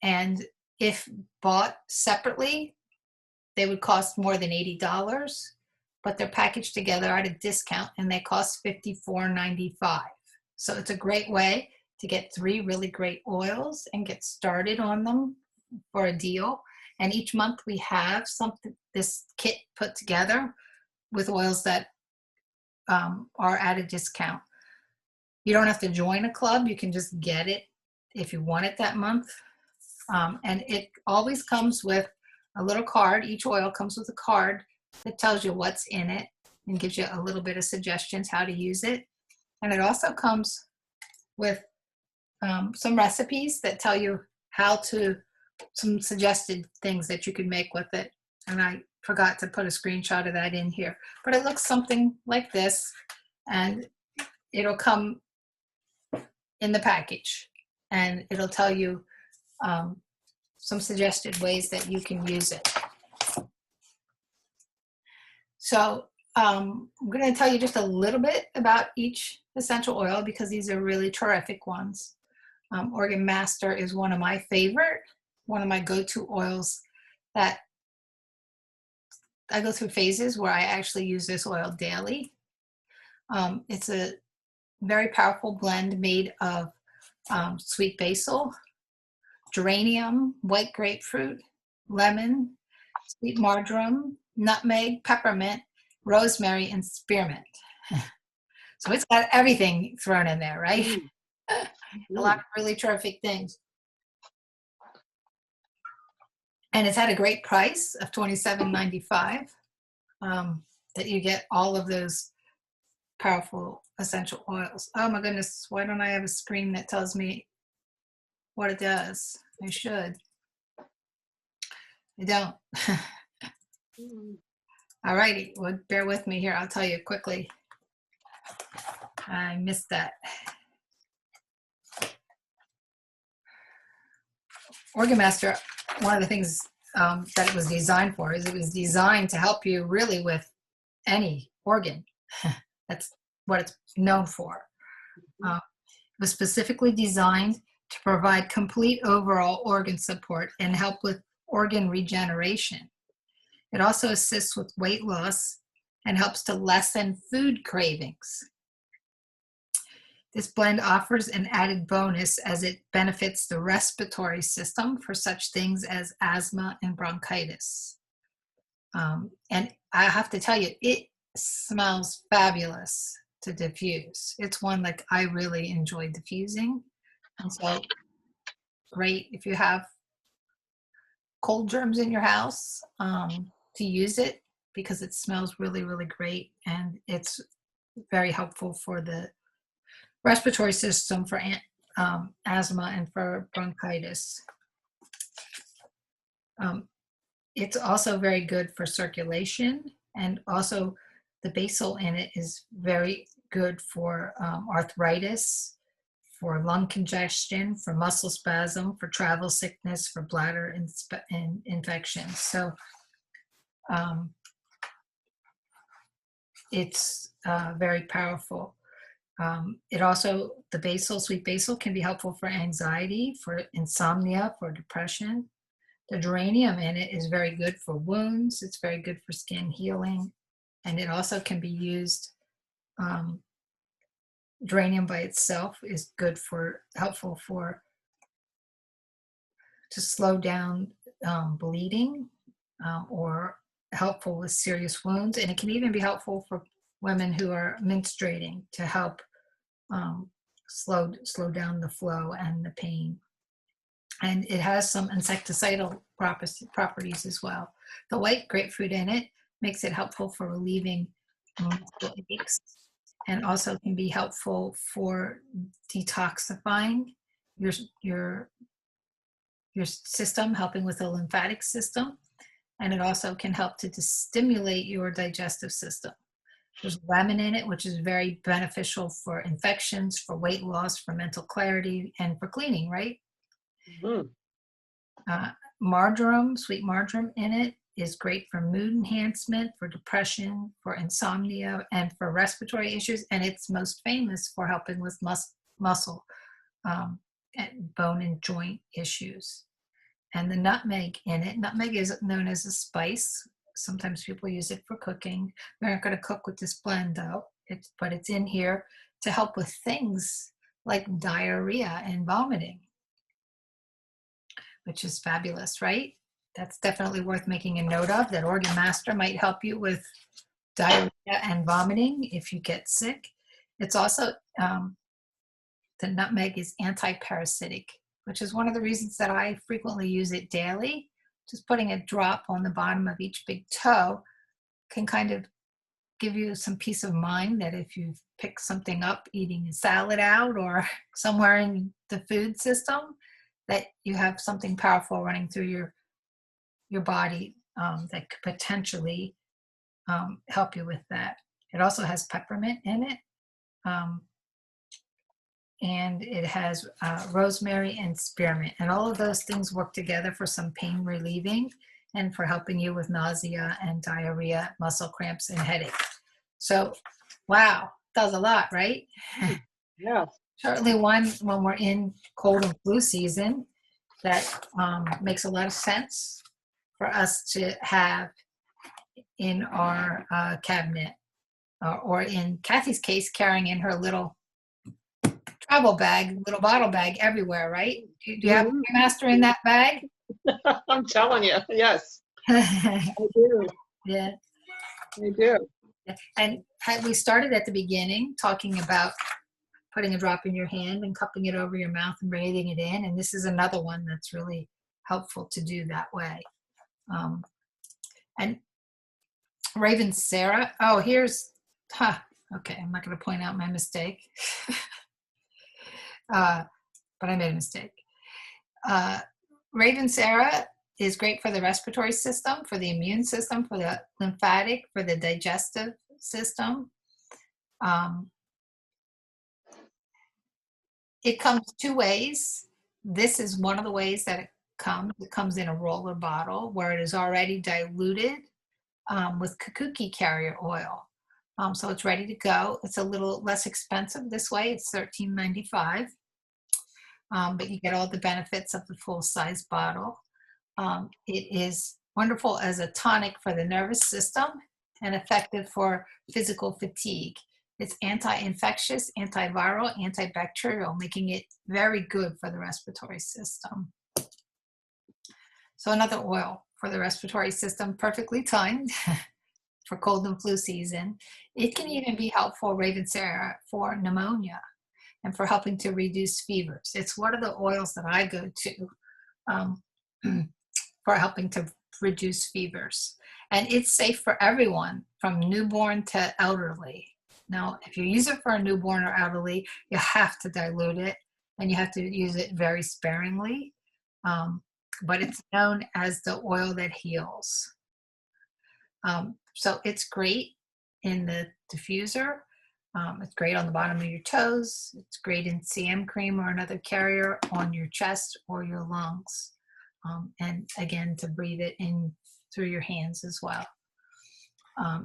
And if bought separately, they would cost more than $80, but they're packaged together at a discount and they cost $54.95. So it's a great way to get 3 really great oils and get started on them for a deal. And each month we have this kit put together with oils that are at a discount. You don't have to join a club. You can just get it if you want it that month. And it always comes with a little card. Each oil comes with a card that tells you what's in it and gives you a little bit of suggestions how to use it. And it also comes with some recipes that tell you some suggested things that you can make with it. And I forgot to put a screenshot of that in here. But it looks something like this, and it'll come in the package, and it'll tell you some suggested ways that you can use it. So I'm going to tell you just a little bit about each essential oil because these are really terrific ones. Organ Master is one of my favorite, one of my go-to oils that I go through phases where I actually use this oil daily. It's a very powerful blend made of sweet basil, geranium, white grapefruit, lemon, sweet marjoram, nutmeg, peppermint, rosemary, and spearmint. So it's got everything thrown in there, right? A lot of really terrific things. And it's at a great price of $27.95, that you get all of those powerful essential oils. Oh my goodness, why don't I have a screen that tells me what it does? I should. I don't. All righty, well, bear with me here. I'll tell you quickly. I missed that. Organ Master, one of the things that it was designed for is it was designed to help you really with any organ. That's what it's known for. It was specifically designed to provide complete overall organ support and help with organ regeneration. It also assists with weight loss and helps to lessen food cravings. This blend offers an added bonus as it benefits the respiratory system for such things as asthma and bronchitis. And I have to tell you, it smells fabulous to diffuse. It's one like I really enjoy diffusing. And so great if you have cold germs in your house to use it because it smells really, really great. And it's very helpful for the respiratory system for asthma and for bronchitis. It's also very good for circulation, and also the basil in it is very good for arthritis, for lung congestion, for muscle spasm, for travel sickness, for bladder infections. So it's very powerful. It also, the basil, sweet basil, can be helpful for anxiety, for insomnia, for depression. The geranium in it is very good for wounds. It's very good for skin healing. And it also can be used, geranium by itself is good for, helpful for, to slow down bleeding, or helpful with serious wounds. And it can even be helpful for women who are menstruating to help slow down the flow and the pain. And it has some insecticidal properties as well. The white grapefruit in it makes it helpful for relieving muscle aches, and also can be helpful for detoxifying your system, helping with the lymphatic system. And it also can help to stimulate your digestive system. There's lemon in it, which is very beneficial for infections, for weight loss, for mental clarity, and for cleaning, right? Mm. Marjoram, sweet marjoram in it is great for mood enhancement, for depression, for insomnia, and for respiratory issues. And it's most famous for helping with muscle, and bone and joint issues. And the nutmeg in it, nutmeg is known as a spice. Sometimes people use it for cooking. We're not going to cook with this blend though, but it's in here to help with things like diarrhea and vomiting, which is fabulous, right? That's definitely worth making a note of. That Organ Master might help you with diarrhea and vomiting if you get sick. It's also, the nutmeg is anti-parasitic, which is one of the reasons that I frequently use it daily. Just putting a drop on the bottom of each big toe can kind of give you some peace of mind that if you pick something up, eating a salad out or somewhere in the food system, that you have something powerful running through your body that could potentially help you with that. It also has peppermint in it. And it has rosemary and spearmint, and all of those things work together for some pain relieving and for helping you with nausea and diarrhea, muscle cramps, and headache. So, wow, does a lot, right? Yeah. Certainly one when we're in cold and flu season that makes a lot of sense for us to have in our cabinet, or in Kathy's case, carrying in her little travel bag, little bottle bag everywhere, right? Do you have a master in that bag? I'm telling you, yes, Yeah. I do. I do. And we started at the beginning talking about putting a drop in your hand and cupping it over your mouth and breathing it in. And this is another one that's really helpful to do that way. And Raven Sarah, oh, here's, okay, I'm not going to point out my mistake. But I made a mistake. Raven Sarah is great for the respiratory system, for the immune system, for the lymphatic, for the digestive system. It comes two ways. This is one of the ways that it comes. It comes in a roller bottle where it is already diluted with kakuki carrier oil. So it's ready to go. It's a little less expensive this way. It's $13.95. But you get all the benefits of the full-size bottle. It is wonderful as a tonic for the nervous system and effective for physical fatigue. It's anti-infectious, antiviral, antibacterial, making it very good for the respiratory system. So another oil for the respiratory system, perfectly timed for cold and flu season. It can even be helpful, Raven Sarah, for pneumonia and for helping to reduce fevers. It's one of the oils that I go to for helping to reduce fevers. And it's safe for everyone from newborn to elderly. Now, if you use it for a newborn or elderly, you have to dilute it and you have to use it very sparingly. But it's known as the oil that heals. So it's great in the diffuser. It's great on the bottom of your toes. It's great in CM cream or another carrier on your chest or your lungs. And again, to breathe it in through your hands as well.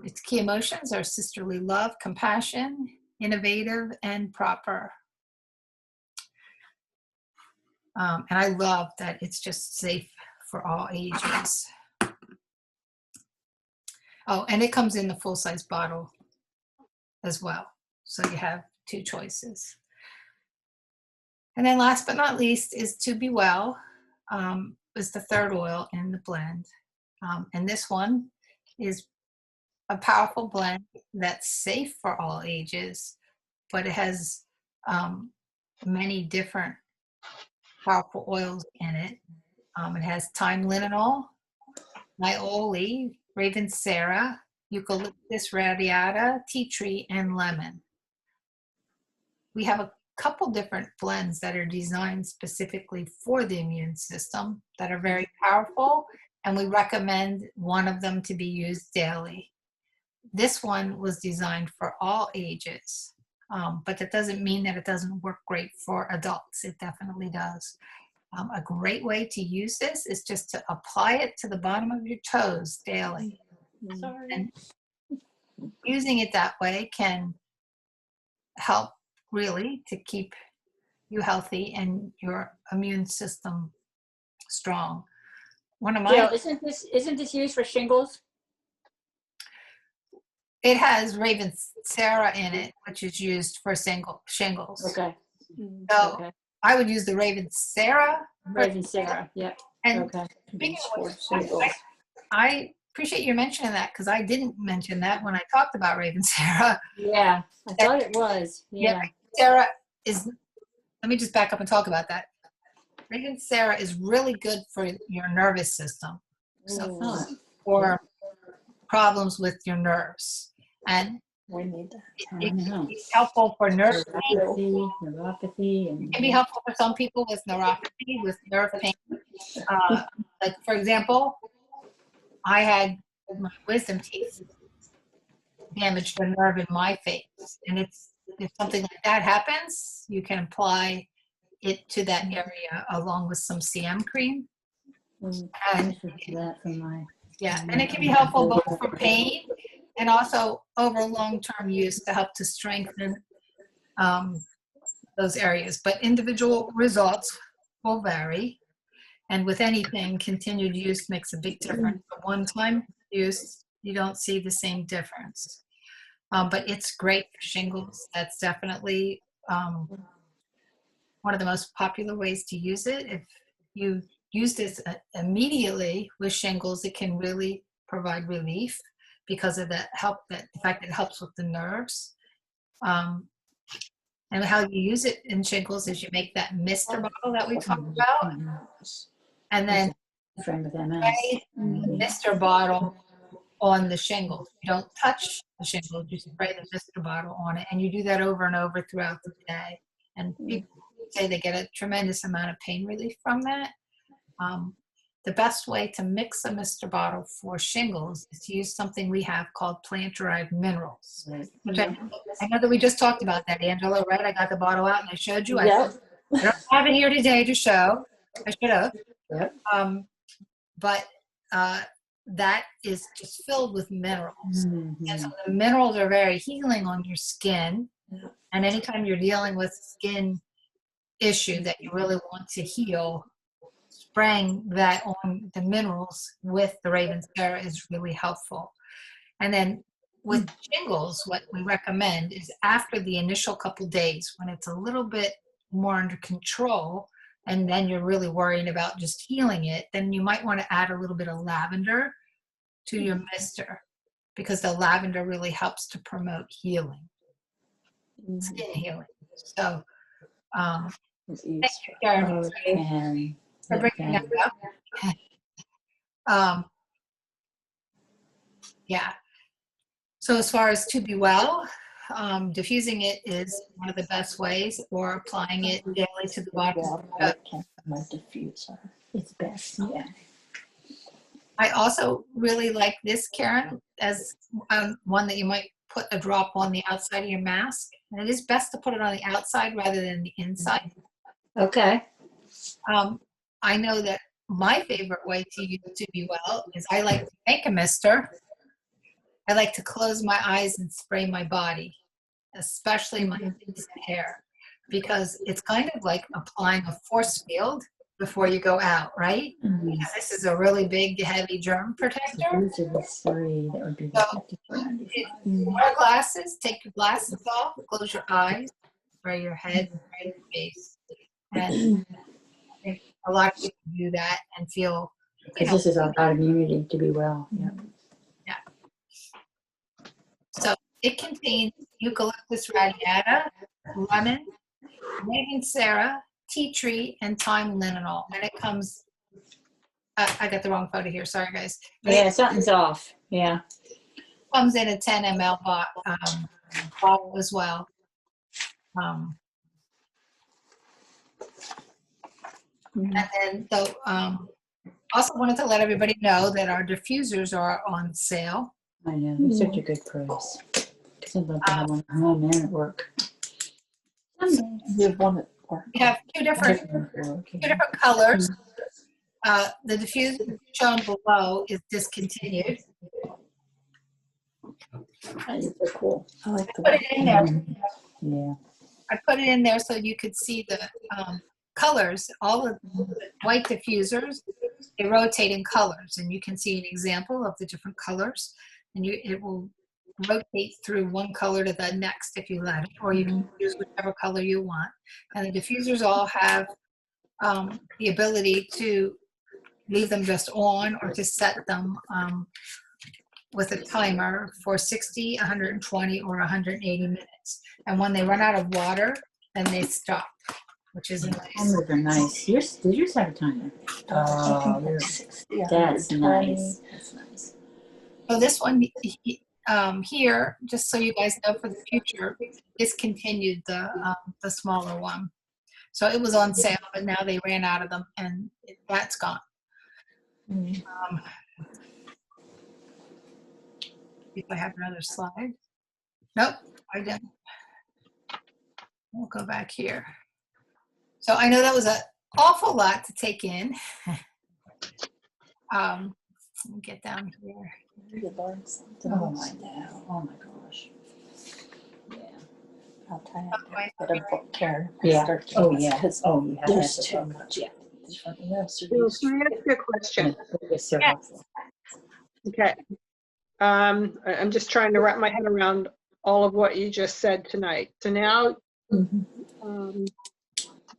Its key emotions are sisterly love, compassion, innovative, and proper. And I love that it's just safe for all ages. Oh, and it comes in the full-size bottle as well. So you have 2 choices. And then last but not least is To Be Well, is the 3rd oil in the blend. And this one is a powerful blend that's safe for all ages, but it has many different powerful oils in it. It has thyme linalool, niaouli, ravensara, eucalyptus radiata, tea tree, and lemon. We have a couple different blends that are designed specifically for the immune system that are very powerful, and we recommend one of them to be used daily. This one was designed for all ages, but that doesn't mean that it doesn't work great for adults. It definitely does. A great way to use this is just to apply it to the bottom of your toes daily. And using it that way can help really to keep you healthy and your immune system strong. One of my Jill, isn't this used for shingles? It has ravensara in it, which is used for shingles. Okay. So Okay. I would use the ravensara. Ravensara. Yep. And Okay. speaking of which, Shingles. I appreciate you mentioning that because I didn't mention that when I talked about ravensara. Yeah, I thought it was. Yeah. Ravensara is, let me just back up and talk about that. Ravensara is really good for your nervous system. So for problems with your nerves. And We need that. it can be helpful for nerve pain. Neuropathy. And It can be helpful for some people with neuropathy, with nerve pain. Like, for example, I had my wisdom teeth damaged a nerve in my face. And if something like that happens, you can apply it to that area along with some CM cream. And that for my. yeah, and it can be helpful both for pain and also over long-term use to help to strengthen those areas. But individual results will vary. And with anything, continued use makes a big difference. But one-time use, you don't see the same difference. But it's great for shingles. That's definitely one of the most popular ways to use it. If you use this immediately with shingles, it can really provide relief because of the fact that it helps with the nerves. And how you use it in shingles is you make that mister bottle that we talked about, and then spray the mister bottle on the shingles. You don't touch the shingles, you spray the mister bottle on it, and you do that over and over throughout the day. And people say they get a tremendous amount of pain relief from that. The best way to mix a mister bottle for shingles is to use something we have called plant-derived minerals. Which I know that we just talked about that, Angela, right? I got the bottle out and I showed you. Yep. I don't have it here today to show. I should have. Yep. But that is just filled with minerals. Mm-hmm. And so the minerals are very healing on your skin. And anytime you're dealing with skin issue that you really want to heal, spraying that on the minerals with the ravensara is really helpful. And then with shingles, what we recommend is after the initial couple days, when it's a little bit more under control, and then you're really worrying about just healing it, then you might want to add a little bit of lavender to your mister, because the lavender really helps to promote healing, skin healing. So, thank you, Karen, for bringing that up. Yeah. So as far as To Be Well, diffusing it is one of the best ways, or applying it daily to the body. My diffuser. It's best. Yeah. I also really like this, Karen, as one that you might put a drop on the outside of your mask. And it is best to put it on the outside rather than the inside. Okay. I know that my favorite way to use To Be Well is I like to make a mister, I like to close my eyes and spray my body, especially my face and hair, because it's kind of like applying a force field before you go out, right? Because this is a really big, heavy germ protector. Those are the three that would be So, the 54.95. wear glasses, take your glasses off, close your eyes, spray your head, spray your face. And I think a lot of people do that and feel, Because this is about immunity to be well. Yeah. So it contains eucalyptus radiata, lemon, Raven-Sara, tea tree, and thyme linalool. And it comes, I got the wrong photo here, sorry guys. But Yeah, it something's off. Yeah. comes in a 10 ml bottle as well. And then also wanted to let everybody know that our diffusers are on sale. I know. They're such a good price. I'd love to have one at home and at work. You have one at work. We have two different colors. The diffuser shown below is discontinued. They're cool. I like the Put it in there. Yeah. I put it in there so you could see the colors. All of the white diffusers, they rotate in colors, and you can see an example of the different colors. And it will rotate through one color to the next if you let it, or you can use whichever color you want. And the diffusers all have the ability to leave them just on or to set them with a timer for 60, 120, or 180 minutes. And when they run out of water, then they stop, which is nice. Timers are nice. Did yours have a timer? Oh, that's nice. That's nice. So this one here, just so you guys know for the future, discontinued the smaller one. So it was on sale, but now they ran out of them, and that's gone. If I have another slide. Nope, I didn't. We'll go back here. So I know that was an awful lot to take in. Let me get down here. Oh my gosh. Yeah. I'll try to get a book care. Yeah. Oh yeah. Because you have there's to too have much. Yeah. So can I ask you a question? It's so Yeah. helpful. Okay. I'm just trying to wrap my head around all of what you just said tonight. So now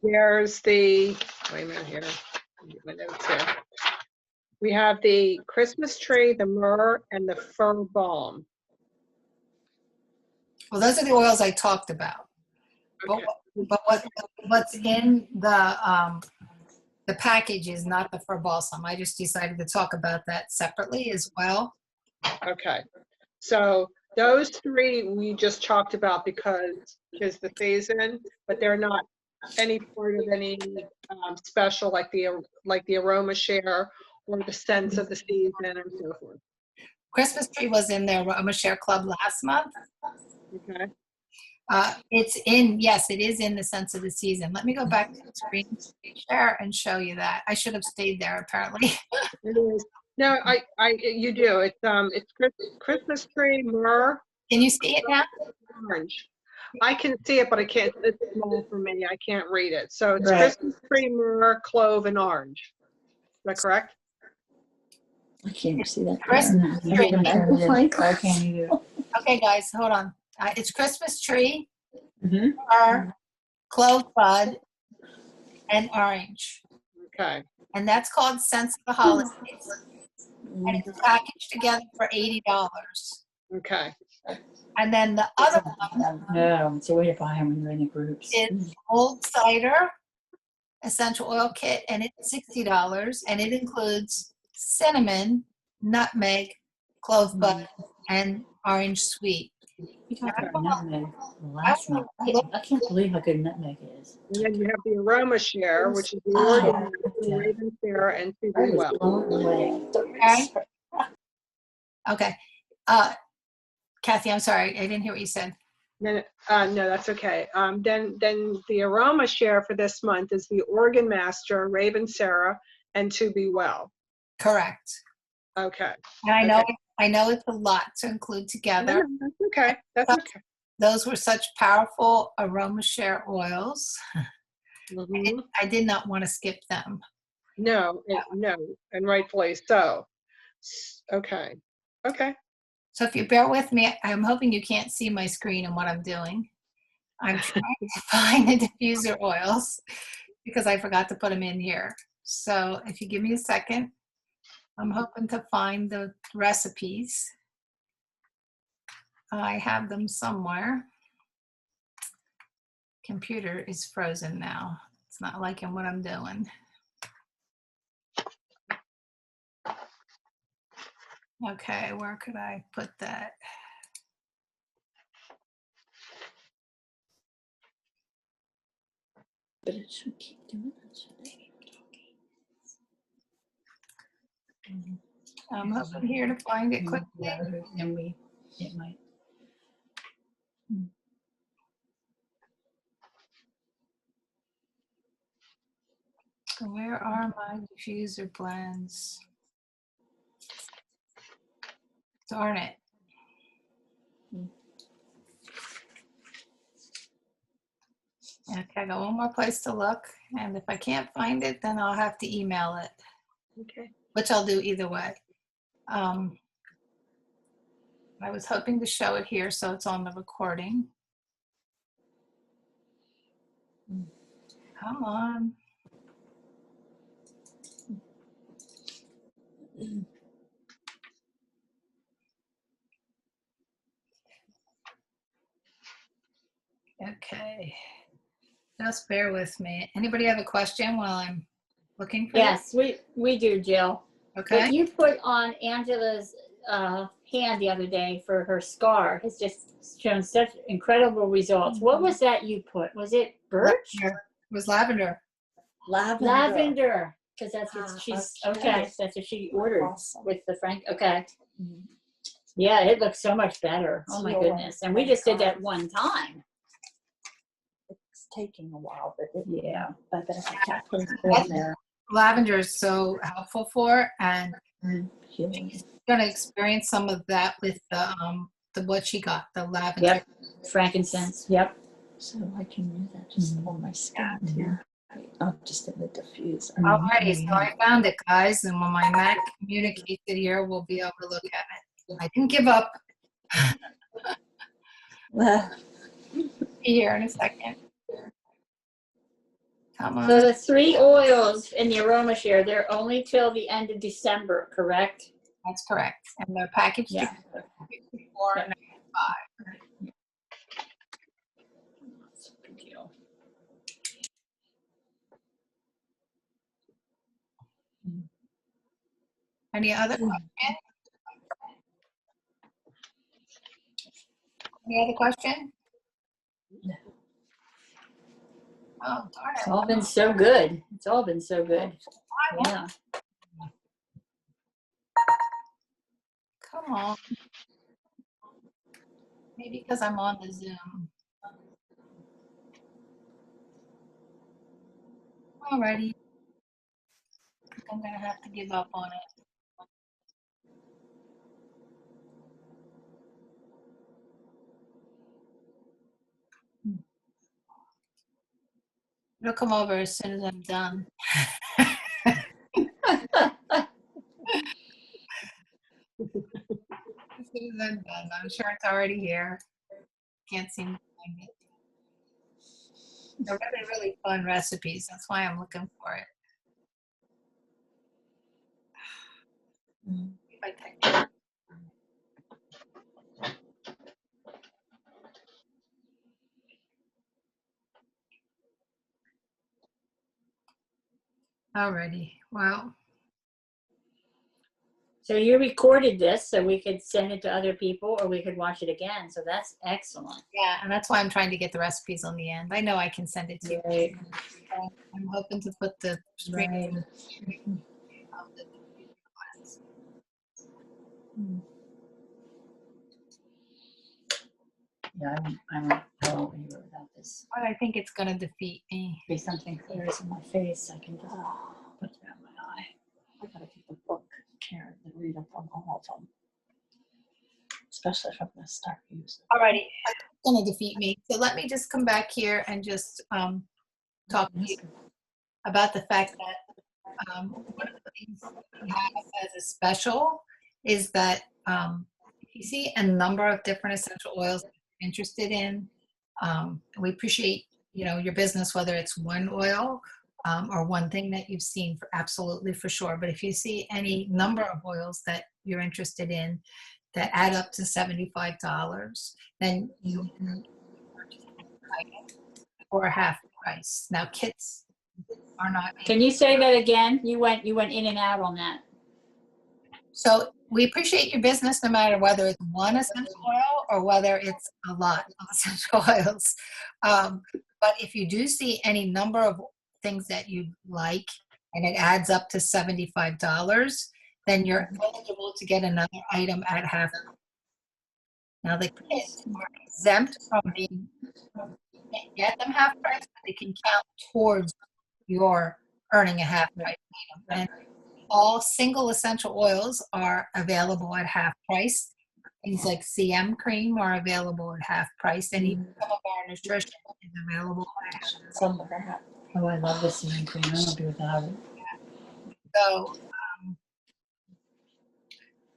there's the, wait a minute here. Let me get my notes here. We have the Christmas tree, the myrrh, and the fir balm. Well, those are the oils I talked about. Okay. But what's in the package is not the fir balsam. I just decided to talk about that separately as well. Okay. So those three we just talked about because there's the phase-in, but they're not any part of any special like the aroma share or the scents of the season and so forth. Christmas tree was in their Aroma Share Club last month. Okay. It's in, yes, it is in the Scents of the Season. Let me go back to the screen share and show you that. I should have stayed there apparently. It is. No, you do. It's Christmas tree, myrrh, Can you see it now? orange. I can see it, but I can't. It's small for me. I can't read it. So it's Right. Christmas tree, myrrh, clove, and orange. Is that correct? I can't see that. Christmas tree. I can't either. Okay, guys, hold on. It's Christmas tree, Mm-hmm. clove bud, and orange. Okay. And that's called Scents of the Holidays. And it's packaged together for $80. Okay. And then the other one No, it's a way to buy them when you're in the groups. is Old Cider Essential Oil Kit, and it's $60, and it includes cinnamon, nutmeg, clove bud, and orange sweet. You talked about nutmeg last month. I can't believe how good nutmeg is. And then you have the aroma share, which is the Oh, Oregon, okay. Raven-Sara, and I Susan was Well. blown away. Okay. Kathy, I'm sorry. I didn't hear what you said. No, that's okay. Then the aroma share for this month is the Oregon Master, Raven-Sara, and To Be Well. Correct. Okay. And I know I know it's a lot to include No, together. no, that's okay. That's okay. Those were such powerful Aroma Share oils. Mhm. I did not want to skip them. No, no, and rightfully so. Okay. Okay. So if you bear with me, I'm hoping you can't see my screen and what I'm doing. I'm trying to find the diffuser oils because I forgot to put them in here. So if you give me a second, I'm hoping to find the recipes. I have them somewhere. Computer is frozen now. It's not liking what I'm doing. Okay, where could I put that? But it should keep doing that, shouldn't it? I'm hoping here to find it quickly. Yeah, and it might. Where are my diffuser blends? Darn it. Okay, I got one more place to look, and if I can't find it, then I'll have to email it, Okay. which I'll do either way. I was hoping to show it here so it's on the recording. Come on. Okay, just bear with me. Anybody have a question while I'm looking for Yes, we do, Jill. it? Okay. What you put on Angela's hand the other day for her scar has just shown such incredible results. What was that you put? Was it birch? Lavender. It was lavender. Lavender. Lavender. Because that's what Ah, she's, okay. okay, that's what she ordered Awesome. with the Frank, okay. Mhm. Yeah, it looks so much better. Oh my Sure. goodness. And we just did that one time. It's taking a while, but it, Yeah. but if I can't put it in there, Lavender is so helpful for, and healing. she's going to experience some of that with the what she got, the lavender. Yep. Frankincense. Yep. So I can use that just on my skin too. Not just in the diffuser. Alrighty, so I found it, guys, and when my Mac communicates it here, we'll be able to look at it. I didn't give up. Be here in a second. Come on. So the 3 oils in the Aroma Share, they're only till the end of December, correct? That's correct. And they're packaged Yeah. together, $54.95. That's a good deal. Any other questions? Any other question? No. Oh, darn It's it. all been so good. It's all been so good. Yeah. Come on. Maybe because I'm on the Zoom. Alrighty. I'm going to have to give up on it. It'll come over as soon as I'm done. As soon as I'm done. I'm sure it's already here. Can't seem to find it. They're really, really fun recipes. That's why I'm looking for it. If I type it. Alrighty. Well, So you recorded this so we could send it to other people or we could watch it again. So that's excellent. yeah, and that's why I'm trying to get the recipes on the end. I know I can send it to you. Right. I'm hoping to put the screen Right. of the class. Yeah, I won't hear about this. But I think it's going to defeat me. Be something clears in my face. I can just put it on my eye. I gotta get the book, Karen, and read up on all of them. especially if I'm going to start using. Alrighty, it's going to defeat me. So let me just come back here and just talk to you about the fact that one of the things we have as a special is that if you see a number of different essential oils that you're interested in, we appreciate, you know, your business, whether it's one oil or one thing that you've seen for absolutely for sure. But if you see any number of oils that you're interested in that add up to $75, then you can purchase an item for half price. Now kits are not. Can you say that again? You went in and out on that. So we appreciate your business no matter whether it's one essential oil or whether it's a lot of essential oils. But if you do see any number of things that you like and it adds up to $75, then you're eligible to get another item at half price. Now the kits are exempt from being, you can't get them half price, but they can count towards your earning a half price item. And all single essential oils are available at half price. Things like CM cream are available at half price, and even some of our nutrition is available at half price. Some of them. Oh, I love this CM cream. I don't do without it. So,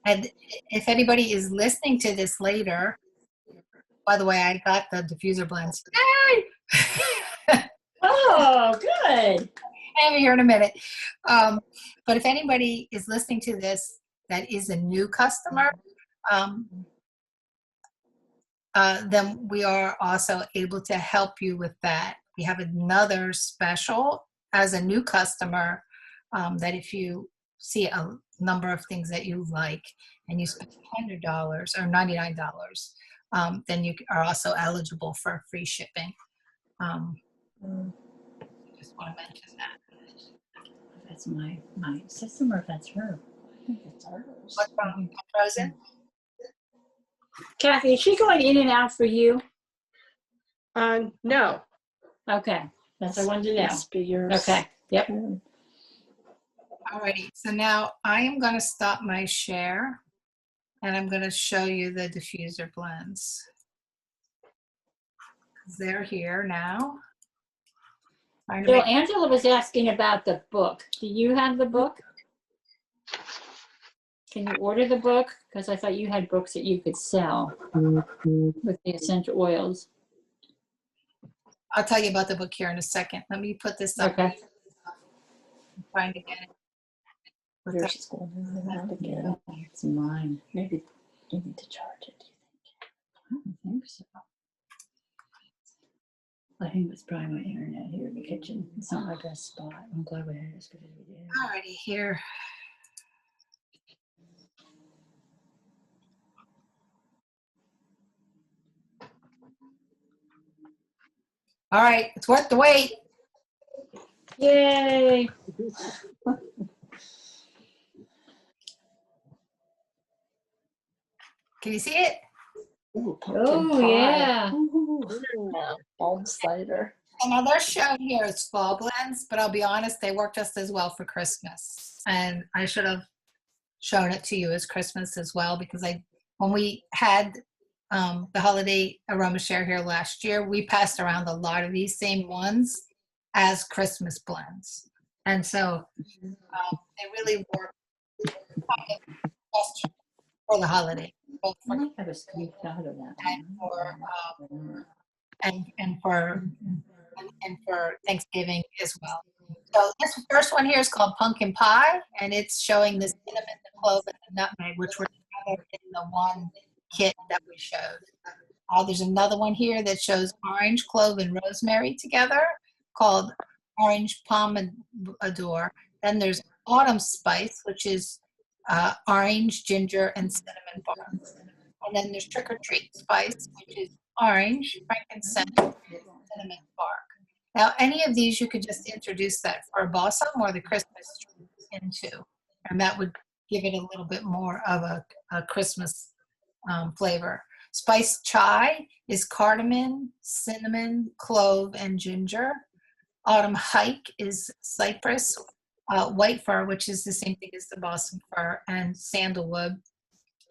and if anybody is listening to this later, by the way, I got the diffuser blends. Yay! Oh, good. I'll be here in a minute. But if anybody is listening to this that is a new customer, then we are also able to help you with that. We have another special as a new customer that if you see a number of things that you like and you spend $100 or $99, then you are also eligible for free shipping. Just want to mention that. That's my system, or if that's her. I think it's ours. What's wrong? Frozen? Kathy, is she going in and out for you? No. Okay, that's what I wanted to know. Must be yours. Okay, yep. Alrighty, so now I am going to stop my share and I'm going to show you the diffuser blends. They're here now. So Angela was asking about the book. Do you have the book? Can you order the book? Because I thought you had books that you could sell with the essential oils. I'll tell you about the book here in a second. Let me put this up. Okay. I'm trying to get it. What's Yours up? is going in and out again. Yeah, it's mine. Maybe you need to charge it, do you I don't think so. I think it's probably my internet here in the kitchen. It's not my best spot. I'm glad we had this because we did. Alrighty, here. All right, it's worth the wait. Yay! Can you see it? Ooh, pumpkin Oh, pie. yeah. Ooh, balm cider. And now they're shown here as fall blends, but I'll be honest, they work just as well for Christmas. And I should have shown it to you as Christmas as well, because when we had the holiday aroma share here last year, we passed around a lot of these same ones as Christmas blends. And so they really work best for the holiday, both I for might have a screenshot of that. and for Thanksgiving as well. So this first one here is called Pumpkin Pie, and it's showing the cinnamon, the clove, and the nutmeg, which were together in the one kit that we showed. There's another one here that shows orange, clove, and rosemary together, called Orange Pomadour. Then there's Autumn Spice, which is orange, ginger, and cinnamon bark. And then there's Trick or Treat Spice, which is orange, frankincense, and cinnamon bark. Now, any of these you could just introduce that for balsam or the Christmas tree into, and that would give it a little bit more of a Christmas flavor. Spice chai is cardamom, cinnamon, clove, and ginger. Autumn hike is cypress, white fir, which is the same thing as the balsam fir, and sandalwood.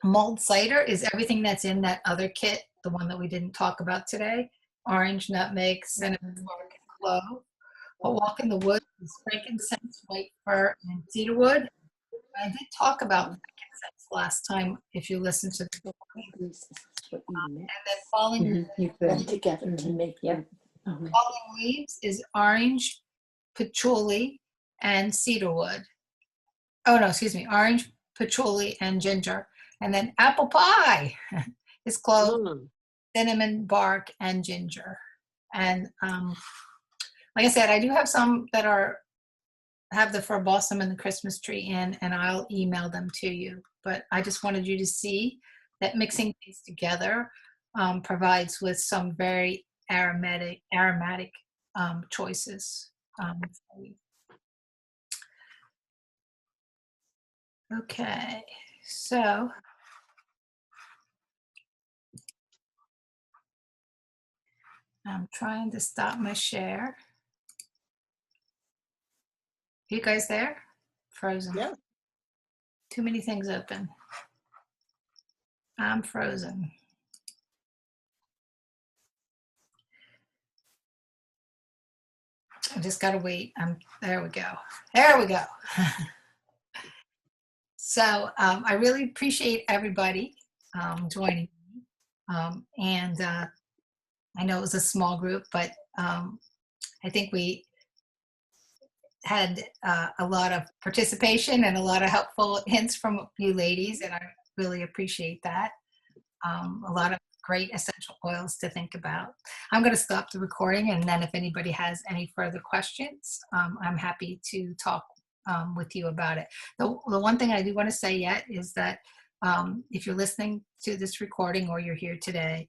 Mulled cider is everything that's in that other kit, the one that we didn't talk about today. Orange, nutmeg, cinnamon, bark, and clove. A Walk in the Woods is frankincense, white fir, and cedarwood. I did talk about frankincense last time, if you listened to the This is what you mix and then falling, You them could. together to make Yep. them. falling leaves is orange, patchouli, and cedarwood. Oh no, excuse me, orange, patchouli, and ginger. And then apple pie is clove, Mm. cinnamon bark, and ginger. And like I said, I do have some that have the fir balsam and the Christmas tree in, and I'll email them to you. But I just wanted you to see that mixing things together provides with some very aromatic choices. For you. Okay, so I'm trying to stop my share. You guys there? Frozen. Yeah. Too many things open. I'm frozen. I just gotta wait. There we go. There we go. So I really appreciate everybody joining me. And I know it was a small group, but I think we had a lot of participation and a lot of helpful hints from you ladies, and I really appreciate that. A lot of great essential oils to think about. I'm going to stop the recording, and then if anybody has any further questions, I'm happy to talk with you about it. The one thing I do want to say yet is that if you're listening to this recording or you're here today,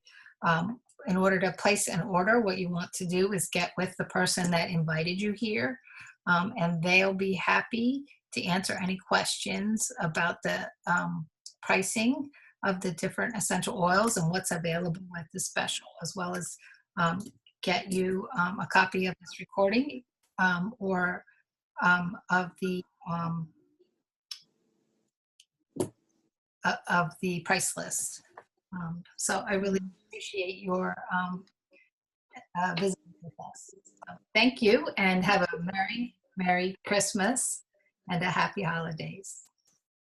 in order to place an order, what you want to do is get with the person that invited you here, and they'll be happy to answer any questions about the pricing of the different essential oils and what's available with the special, as well as get you a copy of this recording or of the price list. So I really appreciate your visiting with us. So thank you, and have a Merry Christmas and a Happy Holidays.